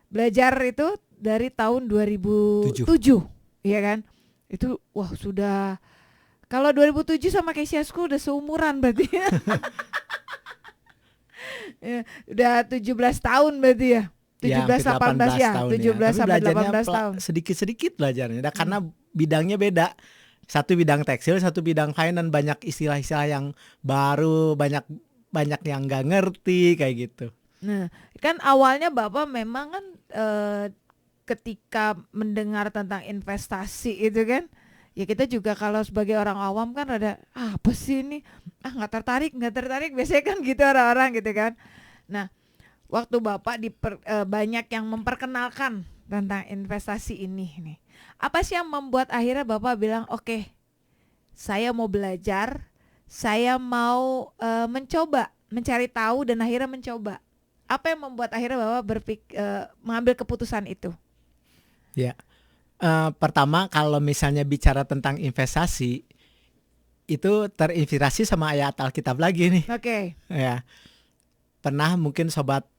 belajar itu dari tahun 2007, iya kan? Itu sudah, kalau 2007 sama Kesia School udah seumuran berarti. Ya, udah 17 tahun berarti ya. 17-18 ya, 17 sampai 18 tahun.
Sedikit-sedikit belajarnya, karena bidangnya beda. Satu bidang tekstil, satu bidang finance, banyak istilah-istilah yang baru, banyak yang nggak ngerti kayak gitu.
Nah, kan awalnya Bapak memang kan ketika mendengar tentang investasi itu kan, ya kita juga kalau sebagai orang awam kan ada apa sih ini? Nggak tertarik, biasanya kan gitu orang-orang gitu kan. Nah, waktu Bapak banyak yang memperkenalkan tentang investasi ini nih. Apa sih yang membuat akhirnya Bapak bilang, oke, saya mau belajar, saya mau mencoba, mencari tahu dan akhirnya mencoba. Apa yang membuat akhirnya Bapak mengambil keputusan itu?
Ya, pertama kalau misalnya bicara tentang investasi, itu terinspirasi sama ayat Alkitab lagi nih.
Oke.
Ya, pernah mungkin sobat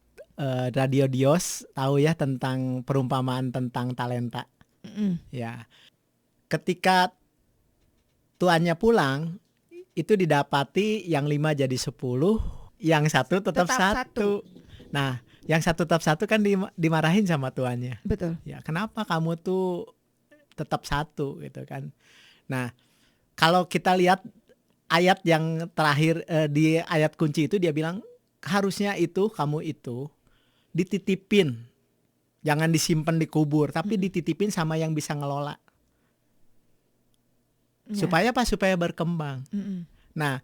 Radio Dios tahu ya tentang perumpamaan tentang talenta. Ya, ketika tuannya pulang, itu didapati yang 5 jadi 10, yang satu tetap satu. Nah, yang satu tetap satu kan dimarahin sama tuannya.
Betul.
Ya, kenapa kamu tuh tetap satu gitu kan. Nah, kalau kita lihat ayat yang terakhir di ayat kunci itu dia bilang harusnya itu kamu itu dititipin. Jangan disimpan dikubur, tapi dititipin sama yang bisa ngelola. Supaya apa? Supaya berkembang. Nah,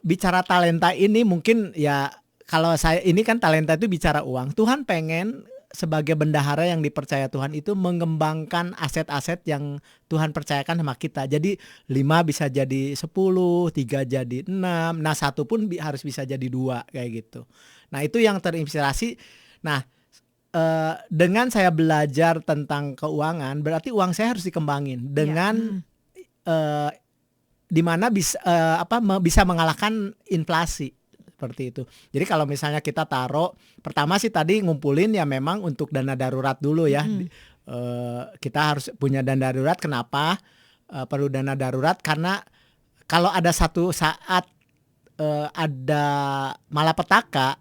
bicara talenta ini mungkin ya kalau saya ini kan talenta itu bicara uang. Tuhan pengen sebagai bendahara yang dipercaya Tuhan itu mengembangkan aset-aset yang Tuhan percayakan sama kita. Jadi 5 bisa jadi 10, 3 jadi 6, nah 1 pun harus bisa jadi 2 kayak gitu. Nah itu yang terinspirasi. Nah dengan saya belajar tentang keuangan, berarti uang saya harus dikembangin dengan di mana bisa mengalahkan inflasi. Seperti itu. Jadi kalau misalnya kita taruh, pertama sih tadi ngumpulin ya memang untuk dana darurat dulu ya. Kita harus punya dana darurat. Kenapa perlu dana darurat? Karena kalau ada satu saat ada malapetaka,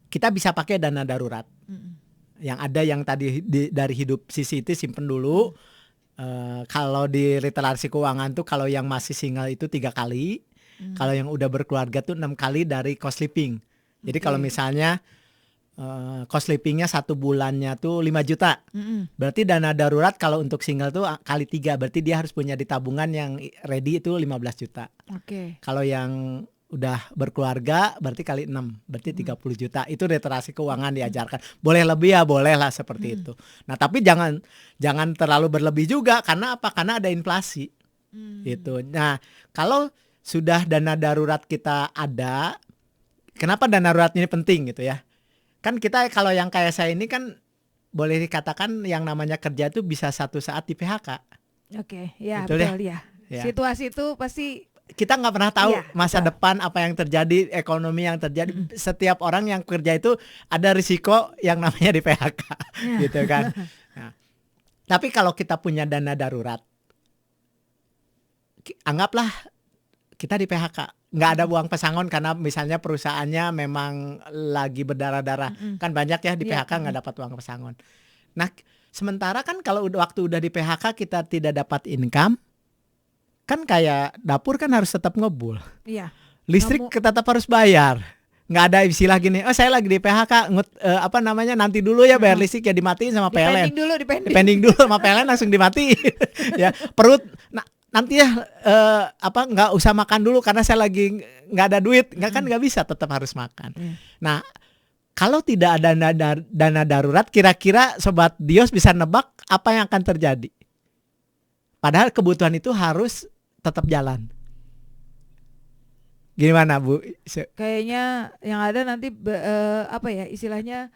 kita bisa pakai dana darurat. Yang ada yang tadi dari hidup sisi itu simpen dulu. Kalau di literasi keuangan tuh kalau yang masih single itu 3 kali. Kalau yang udah berkeluarga tuh 6 kali dari cost living. Jadi kalau misalnya cost livingnya 1 bulannya tuh 5 juta. Berarti dana darurat kalau untuk single tuh kali 3. Berarti dia harus punya di tabungan yang ready itu 15 juta. Kalau yang udah berkeluarga berarti kali 6. Berarti 30 juta. Itu literasi keuangan diajarkan. Boleh lebih ya, boleh lah seperti itu. Nah tapi jangan terlalu berlebih juga. Karena apa? Karena ada inflasi. Gitu. Nah kalau sudah dana darurat kita ada, kenapa dana darurat ini penting gitu ya? Kan kita kalau yang kayak saya ini kan boleh dikatakan yang namanya kerja itu bisa satu saat di PHK.
Ya betul ya. Situasi itu pasti
kita nggak pernah tahu masa depan apa yang terjadi, ekonomi yang terjadi. Setiap orang yang kerja itu ada risiko yang namanya di PHK, gitu kan. Nah, tapi kalau kita punya dana darurat, anggaplah kita di PHK, nggak ada uang pesangon karena misalnya perusahaannya memang lagi berdarah-darah. Kan banyak ya di PHK nggak dapat uang pesangon. Nah sementara kan kalau waktu udah di PHK kita tidak dapat income, kan kayak dapur kan harus tetap ngebul. Listrik tetap harus bayar. Nggak ada istilah gini, saya lagi di PHK, nanti dulu ya bayar listrik ya dimatiin sama PLN. Dipending dulu sama PLN langsung dimatiin. Ya perut. Nanti ya nggak usah makan dulu karena saya lagi nggak ada duit, nggak bisa, tetap harus makan. Nah kalau tidak ada dana darurat, kira-kira Sobat Dios bisa nebak apa yang akan terjadi? Padahal kebutuhan itu harus tetap jalan. Gimana Bu?
Kayaknya yang ada nanti istilahnya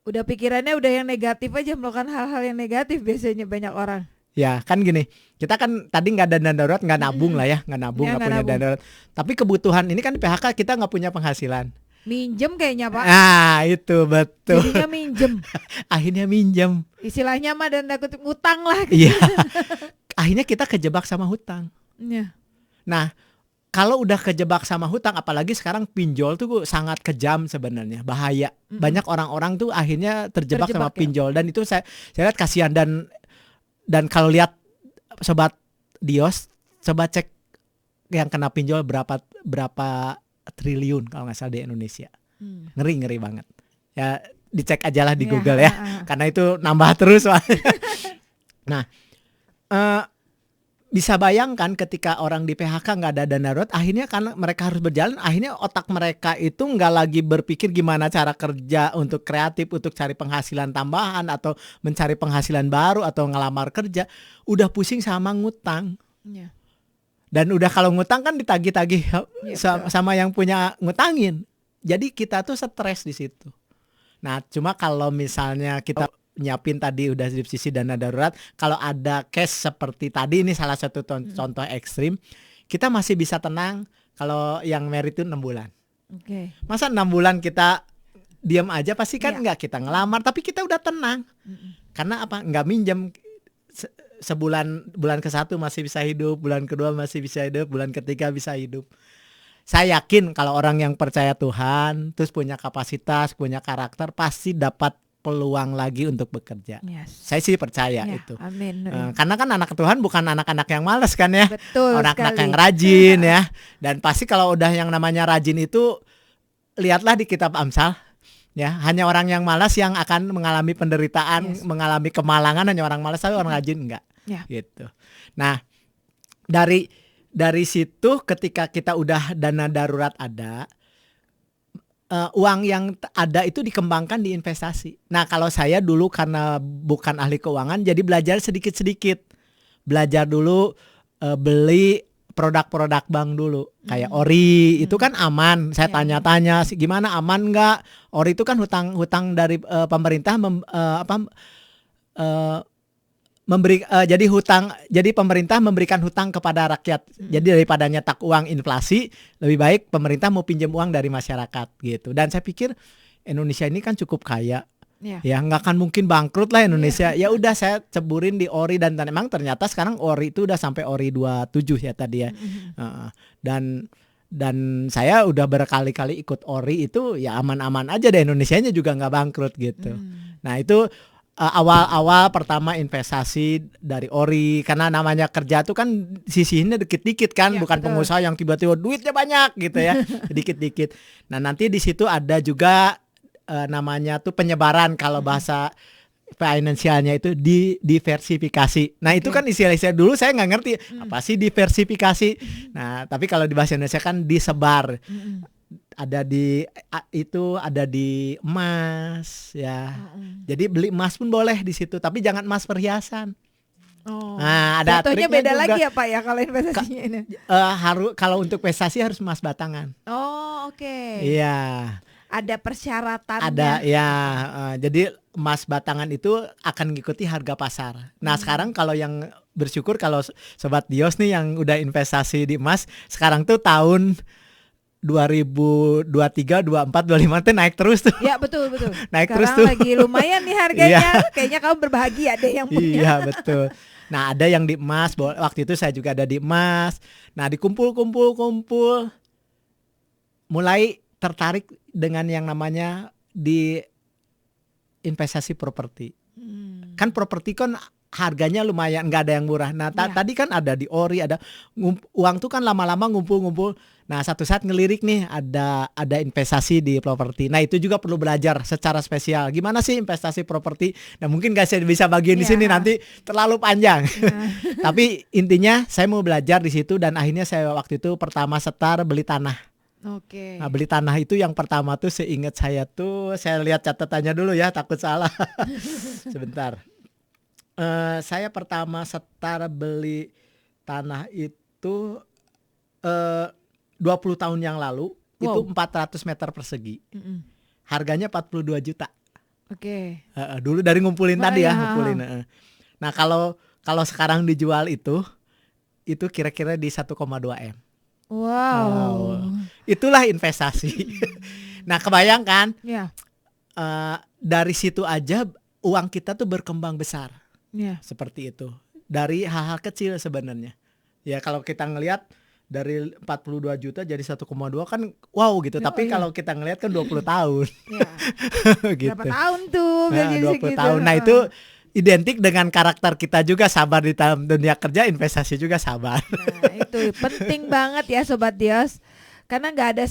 udah pikirannya udah yang negatif aja, melakukan hal-hal yang negatif biasanya banyak orang.
Ya kan gini, kita kan tadi nggak ada dana darurat, nggak nabung lah ya, nggak punya dana darurat. Tapi kebutuhan ini kan di PHK kita nggak punya penghasilan.
Minjem kayaknya Pak.
Ah itu betul.
Jadinya minjem.
Akhirnya minjem.
Istilahnya mah dana kutip utang lah.
Iya. Akhirnya kita kejebak sama hutang. Nah kalau udah kejebak sama hutang, apalagi sekarang pinjol tuh sangat kejam sebenarnya, bahaya. Banyak orang-orang tuh akhirnya terjebak sama pinjol dan itu saya lihat kasihan. Dan kalau lihat Sobat Dios, coba cek yang kena pinjol berapa triliun kalau nggak salah di Indonesia. Ngeri banget. Ya dicek aja lah di Google ya. Karena itu nambah terus. Nah, bisa bayangkan ketika orang di PHK nggak ada dana darurat, akhirnya karena mereka harus berjalan, akhirnya otak mereka itu nggak lagi berpikir gimana cara kerja untuk kreatif, untuk cari penghasilan tambahan atau mencari penghasilan baru atau ngelamar kerja, udah pusing sama ngutang. Dan udah kalau ngutang kan ditagih-tagih sama yang punya ngutangin. Jadi kita tuh stres di situ. Nah, cuma kalau misalnya kita nyiapin tadi udah di sisi dana darurat, kalau ada case seperti tadi, ini salah satu contoh ekstrim, kita masih bisa tenang. Kalau yang merit itu 6 bulan. Masa 6 bulan kita diam aja, pasti kan enggak, kita ngelamar tapi kita udah tenang. Karena apa? Enggak minjem. Bulan ke-1 masih bisa hidup, bulan kedua masih bisa hidup, bulan ketiga bisa hidup. Saya yakin kalau orang yang percaya Tuhan, terus punya kapasitas, punya karakter, pasti dapat peluang lagi untuk bekerja.
Yes.
Saya sih percaya
Ya,
itu.
amin.
Karena kan anak Tuhan bukan anak-anak yang malas kan ya.
Betul
Anak-anak
sekali.
yang rajin ya. Dan pasti kalau udah yang namanya rajin itu, lihatlah di kitab Amsal. Ya, hanya orang yang malas yang akan mengalami penderitaan,
Yes.
mengalami kemalangan, hanya orang malas, tapi orang rajin enggak.
Ya.
Gitu. Nah, dari situ ketika kita udah dana darurat ada, uang yang ada itu dikembangkan di investasi. Nah, kalau saya dulu karena bukan ahli keuangan, jadi belajar sedikit-sedikit. Belajar dulu beli produk-produk bank dulu, kayak ori itu kan aman. Saya tanya-tanya gimana, aman nggak? Ori itu kan hutang dari pemerintah jadi pemerintah memberikan hutang kepada rakyat. Jadi daripada nyetak uang inflasi, lebih baik pemerintah mau pinjam uang dari masyarakat gitu. Dan saya pikir Indonesia ini kan cukup kaya. Ya nggak akan mungkin bangkrut lah Indonesia. Ya udah saya ceburin di ori dan emang ternyata sekarang ori itu udah sampai ori 27 ya tadi ya. Dan saya udah berkali-kali ikut ori itu, ya aman-aman aja deh, Indonesianya juga nggak bangkrut gitu. Nah itu awal-awal pertama investasi dari ori, karena namanya kerja tuh kan sisihinnya dikit-dikit kan, bukan betul. Pengusaha yang tiba-tiba duitnya banyak gitu ya, dikit-dikit. Nah nanti di situ ada juga namanya tuh penyebaran, kalau bahasa finansialnya itu diversifikasi. Nah itu kan istilah-istilah dulu saya nggak ngerti apa sih diversifikasi. Nah tapi kalau di bahasa Indonesia kan disebar. Ada di emas ya. Jadi beli emas pun boleh di situ, tapi jangan emas perhiasan. Nah, ada
contohnya beda juga lagi ya Pak ya kalau investasinya ini.
Kalau untuk investasi harus emas batangan.
Oh, oke.
Iya.
Ada persyaratannya.
Ada ya. Jadi emas batangan itu akan mengikuti harga pasar. Nah, sekarang kalau yang bersyukur kalau Sobat Dios nih yang udah investasi di emas, sekarang tuh tahun 2023, 24, 25 tuh naik terus tuh.
Ya betul.
Naik
sekarang
terus tuh.
Lagi lumayan nih harganya. Kayaknya kamu berbahagia deh yang punya.
Iya betul. Nah ada yang di emas. Waktu itu saya juga ada di emas. Nah dikumpul. Mulai tertarik dengan yang namanya di investasi properti. Kan properti kan harganya lumayan, nggak ada yang murah. Nah tadi kan ada di ori, ada uang tuh kan lama-lama ngumpul. Nah satu saat ngelirik nih ada investasi di properti. Nah itu juga perlu belajar secara spesial. Gimana sih investasi properti? Nah mungkin gak saya bisa bagiin di sini, nanti terlalu panjang. Tapi intinya saya mau belajar di situ dan akhirnya saya waktu itu pertama setar beli tanah.
Oke.
Nah, beli tanah itu yang pertama tuh seingat saya tuh, saya lihat catatannya dulu ya, takut salah. Sebentar. Saya pertama setar beli tanah itu 20 tahun yang lalu. Itu 400 meter persegi. Harganya 42 juta.
Oke.
Dulu dari ngumpulin tadi ya, ngumpulin. Nah kalau sekarang dijual itu kira-kira di 1,2 M.
Wow.
Itulah investasi. Nah kebayangkan dari situ aja uang kita tuh berkembang besar. Seperti itu. Dari hal-hal kecil sebenarnya. Ya kalau kita ngelihat dari 42 juta jadi 1,2 kan wow gitu. Tapi kalau kita ngelihat kan 20 tahun. Gitu.
Berapa tahun tuh?
20 tahun. Nah itu identik dengan karakter kita juga, sabar di dalam dunia kerja, investasi juga sabar.
Nah itu penting banget ya Sobat Dios. Karena nggak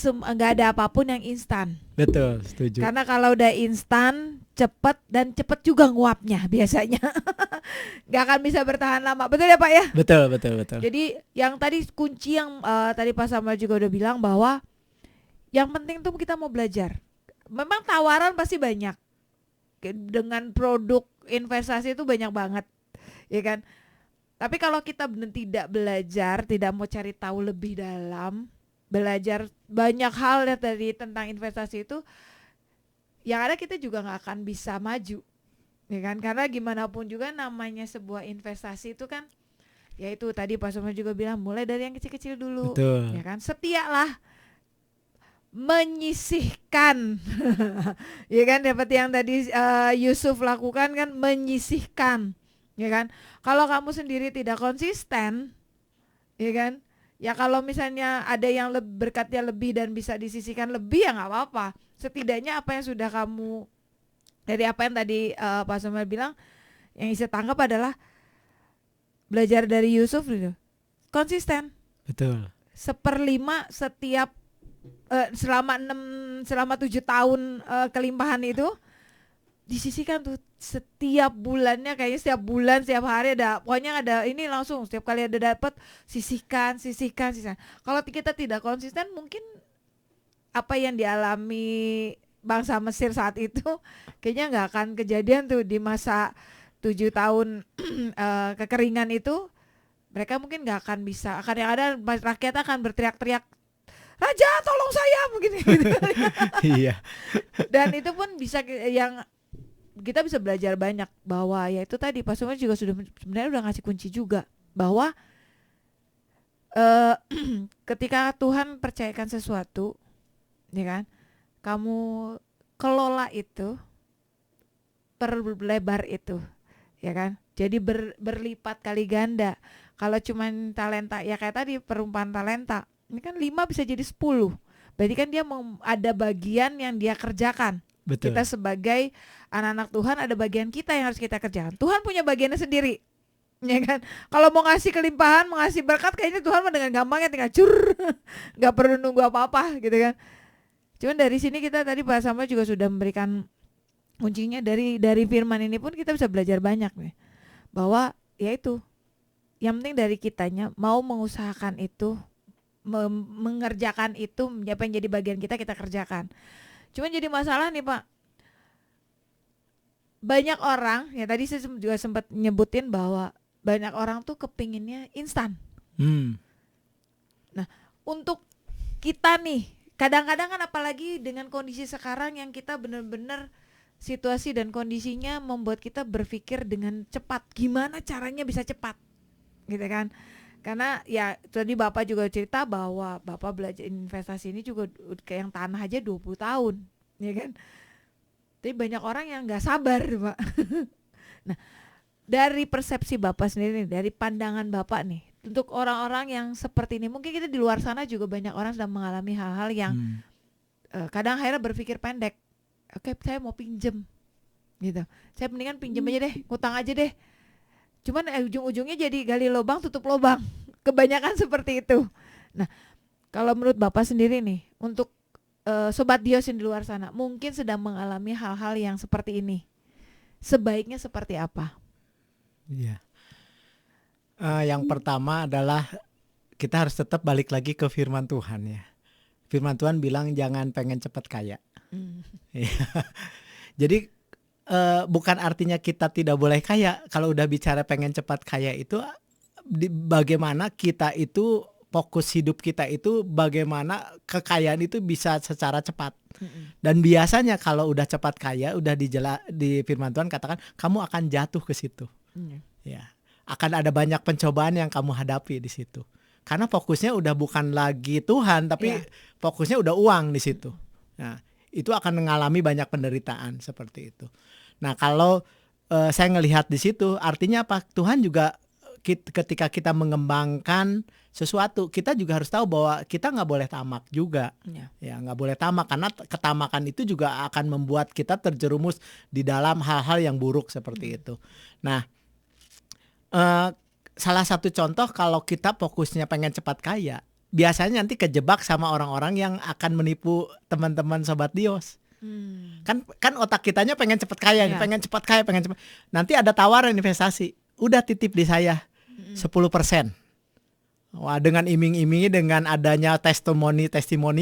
ada apapun yang instan.
Betul, setuju.
Karena kalau udah instan, cepet juga nguapnya biasanya. Nggak akan bisa bertahan lama. Betul ya Pak ya?
Betul.
Jadi yang tadi kunci yang tadi Pak Samuel juga udah bilang bahwa yang penting tuh kita mau belajar. Memang tawaran pasti banyak. Dengan produk investasi itu banyak banget, ya kan? Tapi kalau kita tidak belajar, tidak mau cari tahu lebih dalam, belajar banyak hal ya tadi tentang investasi itu, yang ada kita juga nggak akan bisa maju, ya kan? Karena gimana pun juga namanya sebuah investasi itu kan, ya itu tadi Pak Samuel juga bilang mulai dari yang kecil-kecil dulu.
Betul.
Ya kan? Setialah menyisihkan. Ya kan, dapat yang tadi Yusuf lakukan kan, menyisihkan, ya kan? Kalau kamu sendiri tidak konsisten, ya kan? Ya kalau misalnya ada yang berkatnya lebih dan bisa disisihkan lebih, ya nggak apa-apa. Setidaknya apa yang sudah kamu dari apa yang tadi Pak Samuel bilang, yang saya tangkap adalah belajar dari Yusuf gitu. Konsisten.
Betul.
1/5 setiap selama 7 tahun kelimpahan itu disisihkan tuh setiap bulannya, kayaknya setiap bulan setiap hari ada, pokoknya ada ini langsung setiap kali ada dapat sisihkan. Kalau kita tidak konsisten, mungkin apa yang dialami bangsa Mesir saat itu kayaknya nggak akan kejadian tuh di masa 7 tahun kekeringan itu. Mereka mungkin nggak akan bisa, akan yang ada rakyat akan berteriak-teriak, Raja tolong saya begini gitu.
Iya.
Dan itu pun bisa yang kita bisa belajar banyak, bahwa ya itu tadi Pak Samuel juga sudah sebenarnya udah ngasih kunci juga, bahwa ketika Tuhan percayakan sesuatu, ya kan, kamu kelola itu, perlebar itu, ya kan, jadi berlipat kali ganda. Kalau cuman talenta, ya kayak tadi perumpamaan talenta, ini kan 5 bisa jadi 10. Berarti kan dia ada bagian yang dia kerjakan.
Betul.
Kita sebagai anak-anak Tuhan ada bagian kita yang harus kita kerjakan. Tuhan punya bagiannya sendiri, ya kan. Kalau mau ngasih kelimpahan, mau ngasih berkat, kayaknya Tuhan mah dengan gampangnya tinggal cur, nggak perlu nunggu apa-apa gitu kan. Cuman dari sini kita tadi Pak Samuel juga sudah memberikan kuncinya, dari firman ini pun kita bisa belajar banyak nih, bahwa ya itu yang penting dari kitanya mau mengusahakan itu, mengerjakan itu, apa yang jadi bagian kita kerjakan. Cuman jadi masalah nih Pak, banyak orang, ya tadi saya juga sempat nyebutin bahwa banyak orang tuh kepinginnya instan. Nah, untuk kita nih, kadang-kadang kan apalagi dengan kondisi sekarang yang kita benar-benar situasi dan kondisinya membuat kita berpikir dengan cepat, gimana caranya bisa cepat, gitu kan. Karena ya tadi Bapak juga cerita bahwa Bapak belajar investasi ini juga kayak yang tanah aja 20 tahun, ya kan. Tapi banyak orang yang gak sabar, Pak. Nah, dari persepsi Bapak sendiri nih, dari pandangan Bapak nih, untuk orang-orang yang seperti ini, mungkin kita di luar sana juga banyak orang sedang mengalami hal-hal yang kadang akhirnya berpikir pendek. Oke, saya mau pinjem gitu, saya mendingan pinjem aja deh, ngutang aja deh. Cuman ujung-ujungnya jadi gali lubang tutup lubang. Kebanyakan seperti itu. Nah, kalau menurut Bapak sendiri nih, untuk Sobat Dios yang di luar sana mungkin sedang mengalami hal-hal yang seperti ini, sebaiknya seperti apa?
Iya. Yang pertama adalah kita harus tetap balik lagi ke firman Tuhan ya. Firman Tuhan bilang jangan pengen cepat kaya. Jadi bukan artinya kita tidak boleh kaya. Kalau udah bicara pengen cepat kaya itu bagaimana kita itu fokus hidup kita itu bagaimana kekayaan itu bisa secara cepat. Dan biasanya kalau udah cepat kaya, udah di firman Tuhan katakan kamu akan jatuh ke situ. Ya, akan ada banyak pencobaan yang kamu hadapi di situ. Karena fokusnya udah bukan lagi Tuhan, tapi fokusnya udah uang di situ. Nah, itu akan mengalami banyak penderitaan seperti itu. Nah, kalau saya ngelihat di situ, artinya apa? Tuhan juga ketika kita mengembangkan sesuatu, kita juga harus tahu bahwa kita nggak boleh tamak juga. Ya, nggak boleh tamak, karena ketamakan itu juga akan membuat kita terjerumus di dalam hal-hal yang buruk seperti itu. Nah, salah satu contoh kalau kita fokusnya pengen cepat kaya, biasanya nanti kejebak sama orang-orang yang akan menipu teman-teman Sobat Dios. Kan otak kitanya pengen cepat kaya, pengen cepat kaya. Nanti ada tawaran investasi, udah titip di saya 10%. Wah, dengan iming-imingi, dengan adanya testimoni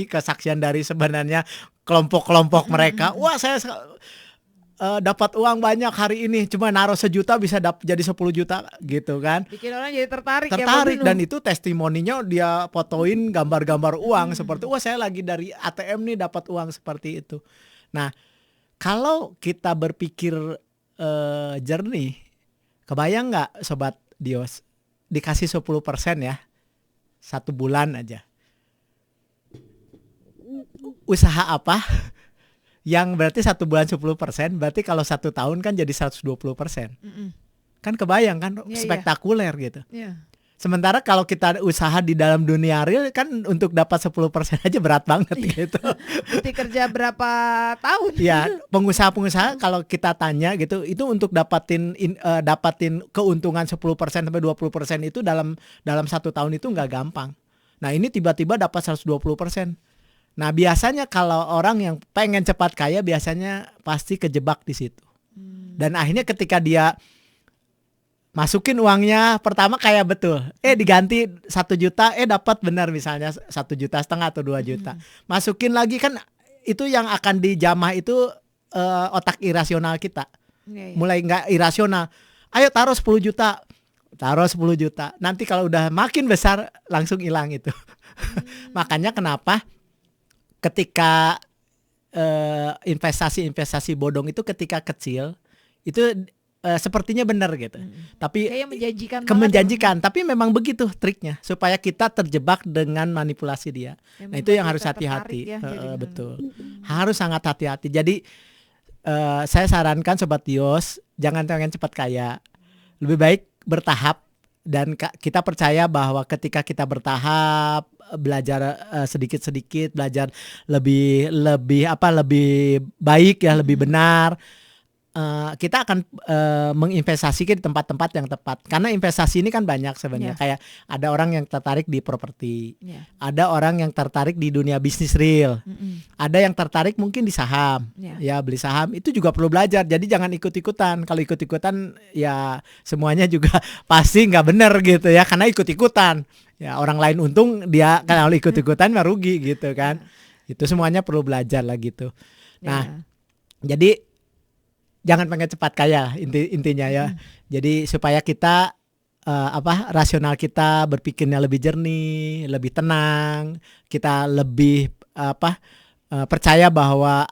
kesaksian dari sebenarnya kelompok-kelompok mereka. Wah, saya dapat uang banyak hari ini, cuma naruh 1 juta bisa jadi 10 juta gitu kan.
Bikin orang jadi tertarik
Dan itu testimoninya dia fotoin gambar-gambar uang seperti wah saya lagi dari ATM nih dapat uang seperti itu. Nah, kalau kita berpikir jernih, kebayang nggak Sobat Dios, dikasih 10% ya, 1 bulan aja. Usaha apa? Yang berarti 1 bulan 10%, berarti kalau 1 tahun kan jadi 120%. Kan kebayang kan, spektakuler gitu. Sementara kalau kita usaha di dalam dunia real kan untuk dapat 10% aja berat banget gitu.
Mesti kerja berapa tahun?
Ya, pengusaha-pengusaha kalau kita tanya gitu, itu untuk dapatin keuntungan 10% sampai 20% itu dalam 1 tahun itu nggak gampang. Nah, ini tiba-tiba dapat 120%. Nah, biasanya kalau orang yang pengen cepat kaya biasanya pasti kejebak di situ. Dan akhirnya ketika dia masukin uangnya pertama kayak betul, diganti 1 juta, dapat benar misalnya 1,5 juta atau 2 juta. Masukin lagi kan itu yang akan dijamah itu otak irasional kita. Mulai nggak irasional. Ayo taruh 10 juta. Taruh 10 juta. Nanti kalau udah makin besar langsung hilang itu. Makanya kenapa ketika investasi bodong itu ketika kecil itu sepertinya benar gitu. Tapi
kayak
menjanjikan, tapi memang begitu triknya supaya kita terjebak dengan manipulasi dia. Nah, itu yang harus hati-hati. Betul. Harus sangat hati-hati. Jadi saya sarankan Sobat Dios, jangan pengen cepat kaya. Lebih baik bertahap, dan kita percaya bahwa ketika kita bertahap, belajar sedikit-sedikit, belajar lebih baik ya, lebih benar, kita akan menginvestasikan di tempat-tempat yang tepat. Karena investasi ini kan banyak sebenarnya. Kayak ada orang yang tertarik di properti, ada orang yang tertarik di dunia bisnis real, ada yang tertarik mungkin di saham, ya beli saham itu juga perlu belajar. Jadi jangan ikut-ikutan. Kalau ikut-ikutan ya semuanya juga pasti nggak benar gitu ya, karena ikut-ikutan. Ya orang lain untung, dia kalau ikut-ikutan mah rugi gitu kan. Itu semuanya perlu belajar lah gitu. Nah, jadi jangan pengen cepat kaya intinya ya. Jadi supaya kita rasional kita berpikirnya lebih jernih, lebih tenang, kita lebih percaya bahwa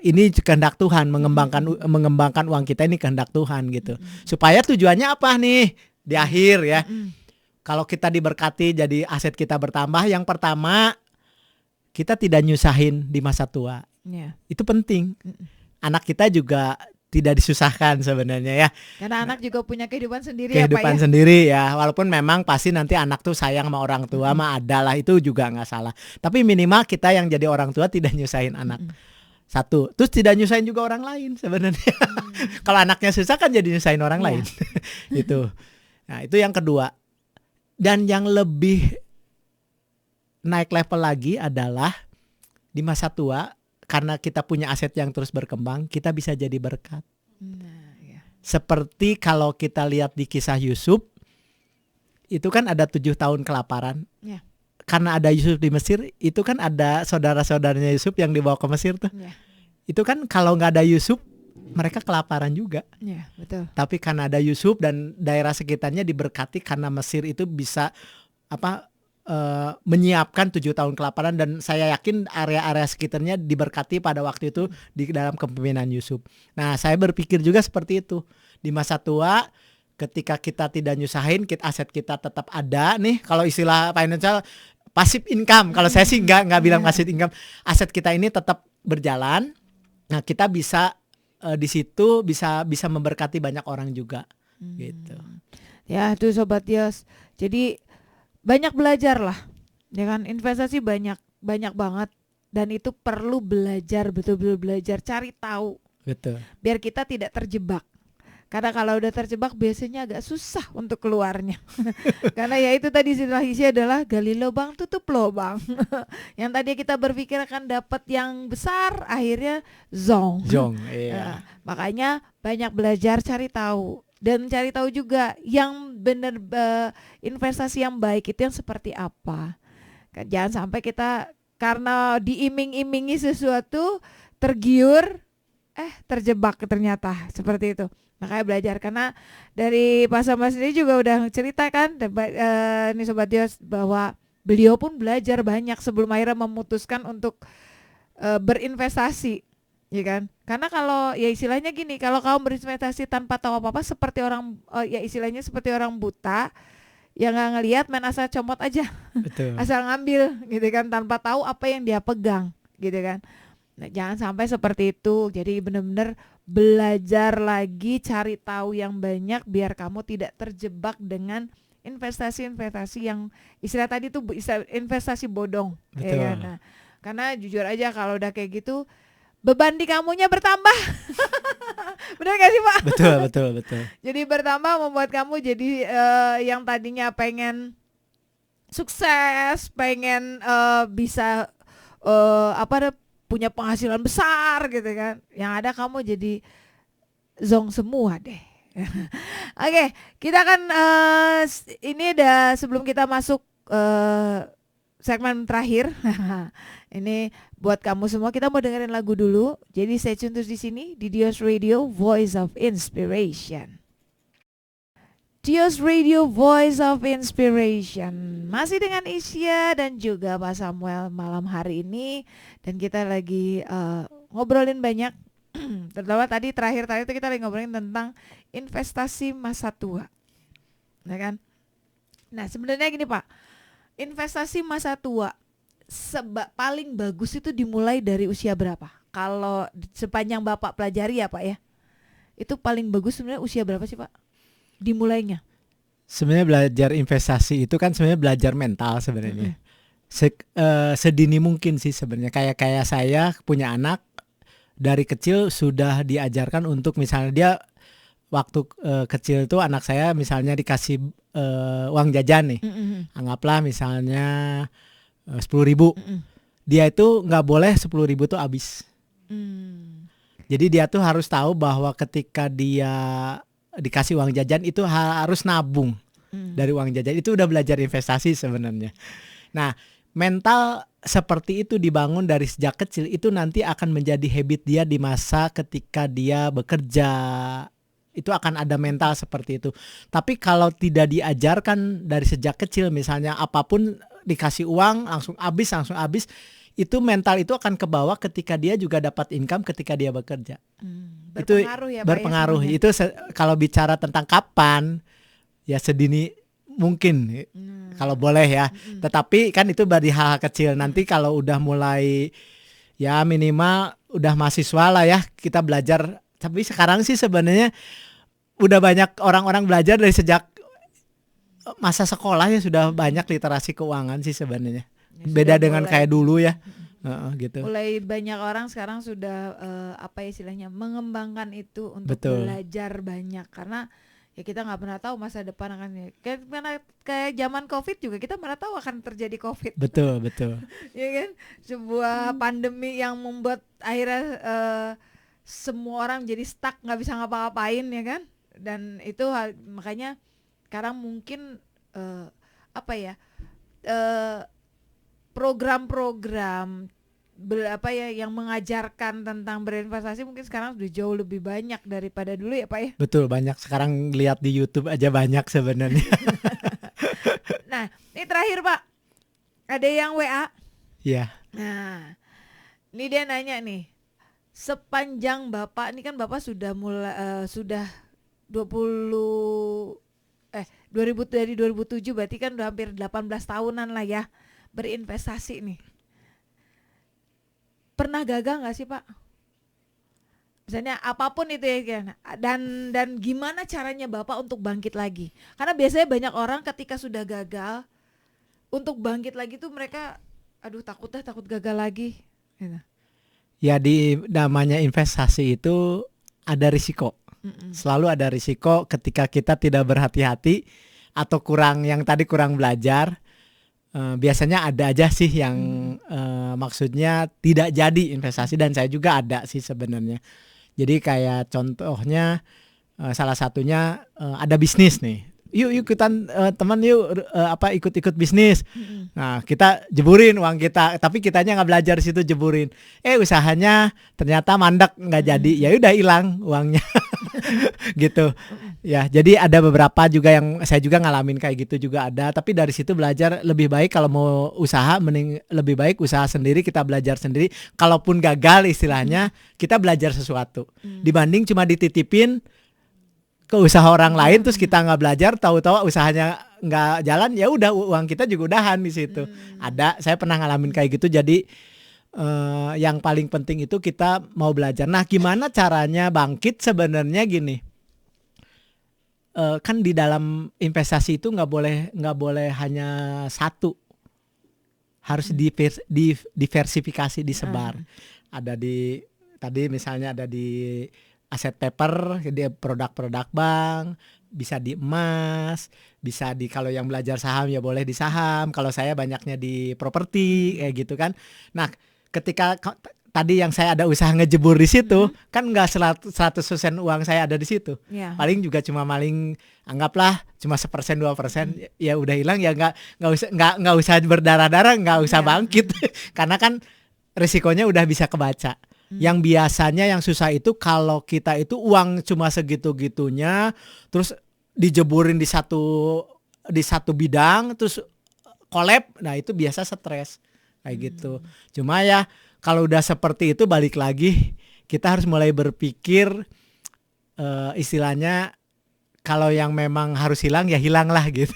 ini kehendak Tuhan, mengembangkan uang kita ini kehendak Tuhan gitu. Supaya tujuannya apa nih di akhir ya. Kalau kita diberkati jadi aset kita bertambah, yang pertama kita tidak nyusahin di masa tua. Itu penting. Anak kita juga tidak disusahkan sebenarnya ya.
Karena anak juga punya kehidupan sendiri
sendiri ya. Walaupun memang pasti nanti anak tuh sayang sama orang tua mah adalah, itu juga nggak salah. Tapi minimal kita yang jadi orang tua tidak nyusahin anak. Satu, terus tidak nyusahin juga orang lain sebenarnya. Kalau anaknya susah kan jadi nyusahin orang lain. Itu. Nah, itu yang kedua. Dan yang lebih naik level lagi adalah di masa tua, karena kita punya aset yang terus berkembang, kita bisa jadi berkat. Seperti kalau kita lihat di kisah Yusuf, itu kan ada 7 tahun kelaparan. Karena ada Yusuf di Mesir, itu kan ada saudara-saudaranya Yusuf yang dibawa ke Mesir tuh. Itu kan kalau nggak ada Yusuf, mereka kelaparan juga.
Betul.
Tapi karena ada Yusuf dan daerah sekitarnya diberkati, karena Mesir itu bisa menyiapkan 7 tahun kelaparan, dan saya yakin area-area sekitarnya diberkati pada waktu itu di dalam kepemimpinan Yusuf. Nah, saya berpikir juga seperti itu. Di masa tua, ketika kita tidak nyusahin, aset kita tetap ada nih. Kalau istilah financial, passive income. Kalau saya sih nggak bilang passive income. Aset kita ini tetap berjalan. Nah, kita bisa di situ bisa memberkati banyak orang juga. Gitu.
Ya, tuh Sobat Dios. Jadi banyak belajar lah, ya kan, investasi banyak banget, dan itu perlu belajar, betul-betul belajar, cari tahu.
Betul.
Biar kita tidak terjebak. Karena kalau udah terjebak biasanya agak susah untuk keluarnya. Karena ya itu tadi situasi adalah gali lubang tutup lubang. Yang tadi kita berpikir akan dapat yang besar, akhirnya zong.
Iya.
Makanya banyak belajar, cari tahu. Dan cari tahu juga yang benar, investasi yang baik itu yang seperti apa. Jangan sampai kita karena diiming-imingi sesuatu tergiur, terjebak ternyata seperti itu. Makanya belajar, karena dari Pak Samuel sendiri juga udah cerita kan, nih Sobat Dios, bahwa beliau pun belajar banyak sebelum akhirnya memutuskan untuk berinvestasi. Ya kan? Karena kalau ya istilahnya gini, kalau kamu berinvestasi tanpa tahu apa-apa, seperti orang ya istilahnya seperti orang buta yang nggak ngelihat, main asal comot aja.
Betul.
Asal ngambil gitu kan, tanpa tahu apa yang dia pegang gitu kan. Nah, jangan sampai seperti itu. Jadi benar-benar belajar lagi, cari tahu yang banyak biar kamu tidak terjebak dengan investasi yang istilah tadi tuh investasi bodong.
Betul.
Ya kan? Nah, karena jujur aja kalau udah kayak gitu beban di kamunya bertambah. Benar gak sih Pak?
Betul.
Jadi bertambah membuat kamu jadi yang tadinya pengen sukses, pengen bisa punya penghasilan besar gitu kan. Yang ada kamu jadi zong semua deh. Oke, kita akan ini sebelum kita masuk segmen terakhir. Ini buat kamu semua, kita mau dengerin lagu dulu. Jadi stay tune terus di sini di Dios Radio, Voice of Inspiration. Dios Radio, Voice of Inspiration. Masih dengan Isya dan juga Pak Samuel malam hari ini, dan kita lagi ngobrolin banyak. Terutama tadi terakhir itu kita lagi ngobrolin tentang investasi masa tua, ya kan? Nah sebenarnya gini Pak, investasi masa tua paling bagus itu dimulai dari usia berapa? Kalau sepanjang Bapak pelajari ya Pak ya, itu paling bagus sebenarnya usia berapa sih Pak dimulainya?
Sebenarnya belajar investasi itu kan sebenarnya belajar mental sebenarnya. Sedini mungkin sih sebenarnya. Kayak saya punya anak, dari kecil sudah diajarkan untuk misalnya dia waktu kecil tuh anak saya misalnya dikasih uang jajan nih, anggaplah misalnya 10.000, dia itu nggak boleh 10.000 tuh habis. Jadi dia tuh harus tahu bahwa ketika dia dikasih uang jajan itu harus nabung dari uang jajan. Itu udah belajar investasi sebenarnya. Nah, mental seperti itu dibangun dari sejak kecil, itu nanti akan menjadi habit dia di masa ketika dia bekerja. Itu akan ada mental seperti itu. Tapi kalau tidak diajarkan dari sejak kecil, misalnya apapun dikasih uang langsung habis, itu mental itu akan kebawa ketika dia juga dapat income ketika dia bekerja.
Berpengaruh
itu
ya Pak
berpengaruh.
ya,
Itu kalau bicara tentang kapan, ya sedini mungkin kalau boleh ya. Tetapi kan itu dari hal kecil. Nanti kalau udah mulai ya minimal udah mahasiswa lah ya, kita belajar. Tapi sekarang sih sebenarnya udah banyak orang-orang belajar dari sejak masa sekolah ya, sudah banyak literasi keuangan sih sebenarnya. Ya, beda dengan kayak dulu ya. Gitu.
Mulai banyak orang sekarang sudah istilahnya mengembangkan itu untuk belajar banyak, karena ya kita nggak pernah tahu masa depan akan ya. Kayak zaman COVID juga kita pernah tahu akan terjadi COVID.
Betul.
Ya kan, sebuah pandemi yang membuat akhirnya semua orang jadi stuck, nggak bisa ngapa-ngapain ya kan. Dan itu makanya sekarang mungkin program-program yang mengajarkan tentang berinvestasi mungkin sekarang sudah jauh lebih banyak daripada dulu ya Pak ya.
Betul, banyak. Sekarang lihat di YouTube aja banyak sebenarnya.
Nah, ini terakhir Pak, ada yang WA.
Iya.
Nah, ini dia nanya nih, sepanjang Bapak, ini kan Bapak sudah sudah 2000 dari 2007, berarti kan udah hampir 18 tahunan lah ya berinvestasi nih. Pernah gagal nggak sih Pak? Misalnya apapun itu ya, dan gimana caranya Bapak untuk bangkit lagi? Karena biasanya banyak orang ketika sudah gagal, untuk bangkit lagi tuh mereka takut gagal lagi gitu.
Ya, di namanya investasi itu ada risiko. Selalu ada risiko ketika kita tidak berhati-hati atau kurang belajar. Biasanya ada aja sih yang maksudnya tidak jadi investasi, dan saya juga ada sih sebenarnya. Jadi kayak contohnya salah satunya ada bisnis nih. Yuk ikutan teman ikut bisnis. Nah, kita jeburin uang kita, tapi kitanya nggak belajar situ, jeburin. Usahanya ternyata mandek, nggak jadi. Ya udah hilang uangnya. Gitu. Ya, jadi ada beberapa juga yang saya juga ngalamin kayak gitu juga ada, tapi dari situ belajar lebih baik kalau mau usaha, mending lebih baik usaha sendiri, kita belajar sendiri. Kalaupun gagal istilahnya, kita belajar sesuatu. Dibanding cuma dititipin ke usaha orang lain terus kita nggak belajar, tahu-tahu usahanya nggak jalan, ya udah uang kita juga udahan di situ. Ada, saya pernah ngalamin kayak gitu. Jadi yang paling penting itu kita mau belajar. Nah, gimana caranya bangkit? Sebenarnya gini, kan di dalam investasi itu nggak boleh hanya satu, harus diversifikasi, disebar. Ada di tadi misalnya ada di aset paper, di produk-produk bank, bisa di emas, bisa di, kalau yang belajar saham ya boleh di saham. Kalau saya banyaknya di properti kayak gitu kan. Nah, ketika tadi yang saya ada usaha ngejebur di situ, kan nggak 100% uang saya ada di situ. Paling juga cuma anggaplah cuma 1%, 2%, ya udah hilang, ya nggak usah berdarah-darah, nggak usah bangkit. Karena kan risikonya udah bisa kebaca. Yang biasanya yang susah itu kalau kita itu uang cuma segitu-gitunya, terus dijeburin di satu bidang, terus collab, nah itu biasa stres kayak gitu. Cuma ya kalau udah seperti itu, balik lagi kita harus mulai berpikir, istilahnya kalau yang memang harus hilang ya hilanglah gitu.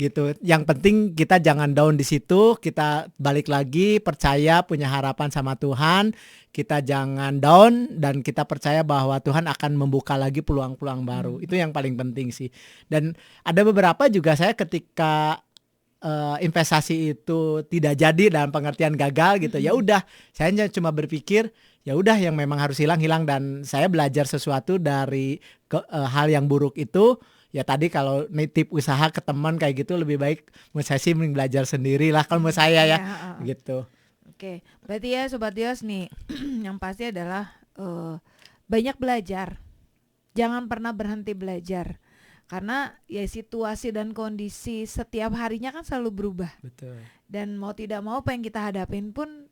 Gitu. Yang penting kita jangan down di situ, kita balik lagi percaya, punya harapan sama Tuhan, kita jangan down dan kita percaya bahwa Tuhan akan membuka lagi peluang-peluang baru. Itu yang paling penting sih. Dan ada beberapa juga saya ketika investasi itu tidak jadi dalam pengertian gagal gitu, ya udah saya cuma berpikir ya udah yang memang harus hilang, dan saya belajar sesuatu dari hal yang buruk itu. Ya tadi kalau nitip usaha ke teman kayak gitu, lebih baik menurut saya sih belajar sendiri lah kalau menurut saya ya gitu.
Oke, berarti ya Sobat Dios nih yang pasti adalah banyak belajar, jangan pernah berhenti belajar. Karena ya situasi dan kondisi setiap harinya kan selalu berubah.
Betul.
Dan mau tidak mau apa yang kita hadapin pun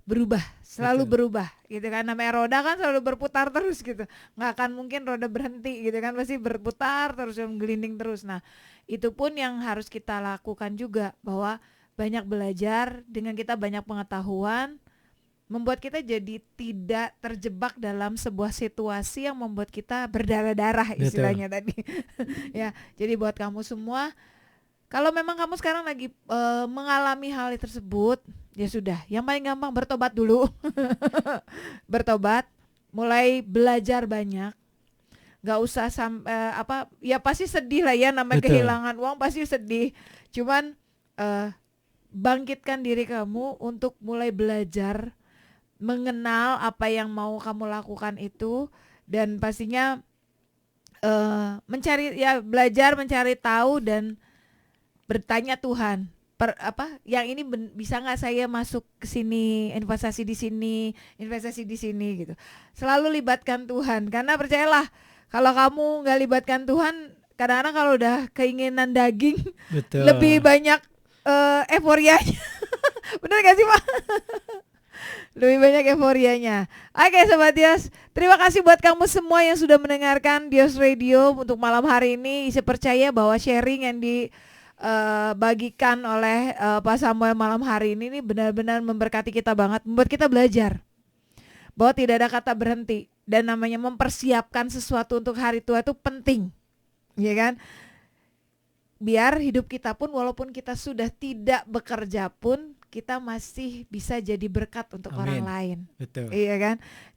berubah, selalu berubah gitu kan. Namanya roda kan selalu berputar terus gitu, nggak akan mungkin roda berhenti gitu kan, pasti berputar terus, gelinding terus. Nah itu pun yang harus kita lakukan juga, bahwa banyak belajar, dengan kita banyak pengetahuan, membuat kita jadi tidak terjebak dalam sebuah situasi yang membuat kita berdarah-darah istilahnya tadi. Ya, jadi buat kamu semua, kalau memang kamu sekarang lagi mengalami hal tersebut, ya sudah, yang paling gampang bertobat dulu. Bertobat, mulai belajar banyak. Gak usah ya pasti sedih lah ya, namanya kehilangan uang pasti sedih. Cuman bangkitkan diri kamu untuk mulai belajar, mengenal apa yang mau kamu lakukan itu, dan pastinya belajar mencari tahu dan bertanya Tuhan, yang ini bisa nggak saya masuk ke sini, investasi di sini gitu. Selalu libatkan Tuhan, karena percayalah kalau kamu nggak libatkan Tuhan, kadang-kadang kalau udah keinginan daging lebih banyak euforianya. Benar gak sih Pak? Lebih banyak euforianya. Oke Sobat Dios, terima kasih buat kamu semua yang sudah mendengarkan Dios Radio untuk malam hari ini. Saya percaya bahwa sharing yang dibagikan oleh Pak Samuel malam hari ini benar-benar memberkati kita banget, membuat kita belajar bahwa tidak ada kata berhenti, dan namanya mempersiapkan sesuatu untuk hari tua itu penting, ya kan? Biar hidup kita pun, walaupun kita sudah tidak bekerja pun, kita masih bisa jadi berkat untuk orang lain.
Betul.
Iya kan?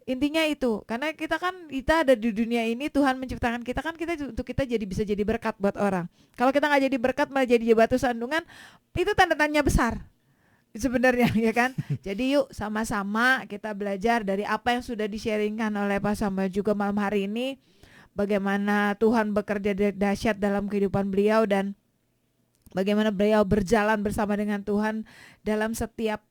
Intinya itu, karena kita ada di dunia ini, Tuhan menciptakan kita kan untuk kita bisa jadi berkat buat orang. Kalau kita nggak jadi berkat, malah jadi batu sandungan, itu tanda tanya besar sebenarnya, ya kan? Jadi yuk sama-sama kita belajar dari apa yang sudah di-sharingkan oleh Pak Samuel juga malam hari ini, bagaimana Tuhan bekerja dahsyat dalam kehidupan beliau, dan bagaimana beliau berjalan bersama dengan Tuhan dalam setiap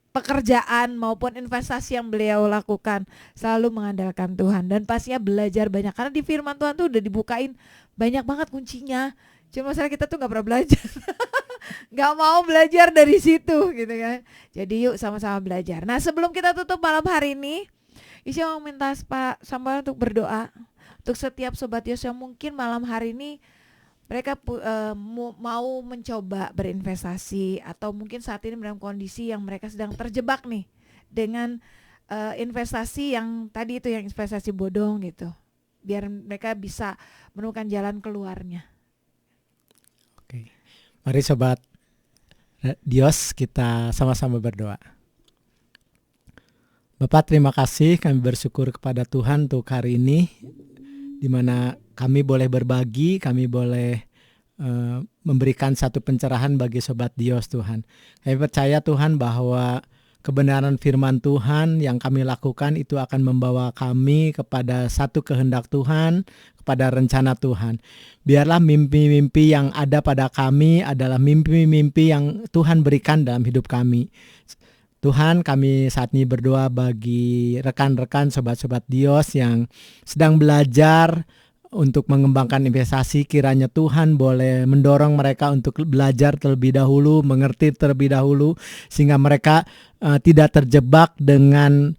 pekerjaan maupun investasi yang beliau lakukan, selalu mengandalkan Tuhan, dan pastinya belajar banyak, karena di firman Tuhan tuh udah dibukain banyak banget kuncinya. Cuma masalah kita tuh gak pernah belajar. Gak mau belajar dari situ gitu kan. Jadi yuk sama-sama belajar. Nah sebelum kita tutup malam hari ini, Isya mau minta Pak Samuel untuk berdoa untuk setiap Sobat Dios yang mungkin malam hari ini mereka mau mencoba berinvestasi, atau mungkin saat ini dalam kondisi yang mereka sedang terjebak nih dengan investasi yang tadi itu, yang investasi bodong gitu, biar mereka bisa menemukan jalan keluarnya.
Oke, mari Sobat Dios kita sama-sama berdoa. Bapak, terima kasih, kami bersyukur kepada Tuhan untuk hari ini. di mana kami boleh berbagi, kami boleh memberikan satu pencerahan bagi Sobat Dios Tuhan. Kami percaya Tuhan bahwa kebenaran firman Tuhan yang kami lakukan itu akan membawa kami kepada satu kehendak Tuhan, kepada rencana Tuhan. Biarlah mimpi-mimpi yang ada pada kami adalah mimpi-mimpi yang Tuhan berikan dalam hidup kami. Tuhan, kami saat ini berdoa bagi rekan-rekan sobat-sobat Dios yang sedang belajar untuk mengembangkan investasi. Kiranya Tuhan boleh mendorong mereka untuk belajar terlebih dahulu, mengerti terlebih dahulu, sehingga mereka tidak terjebak dengan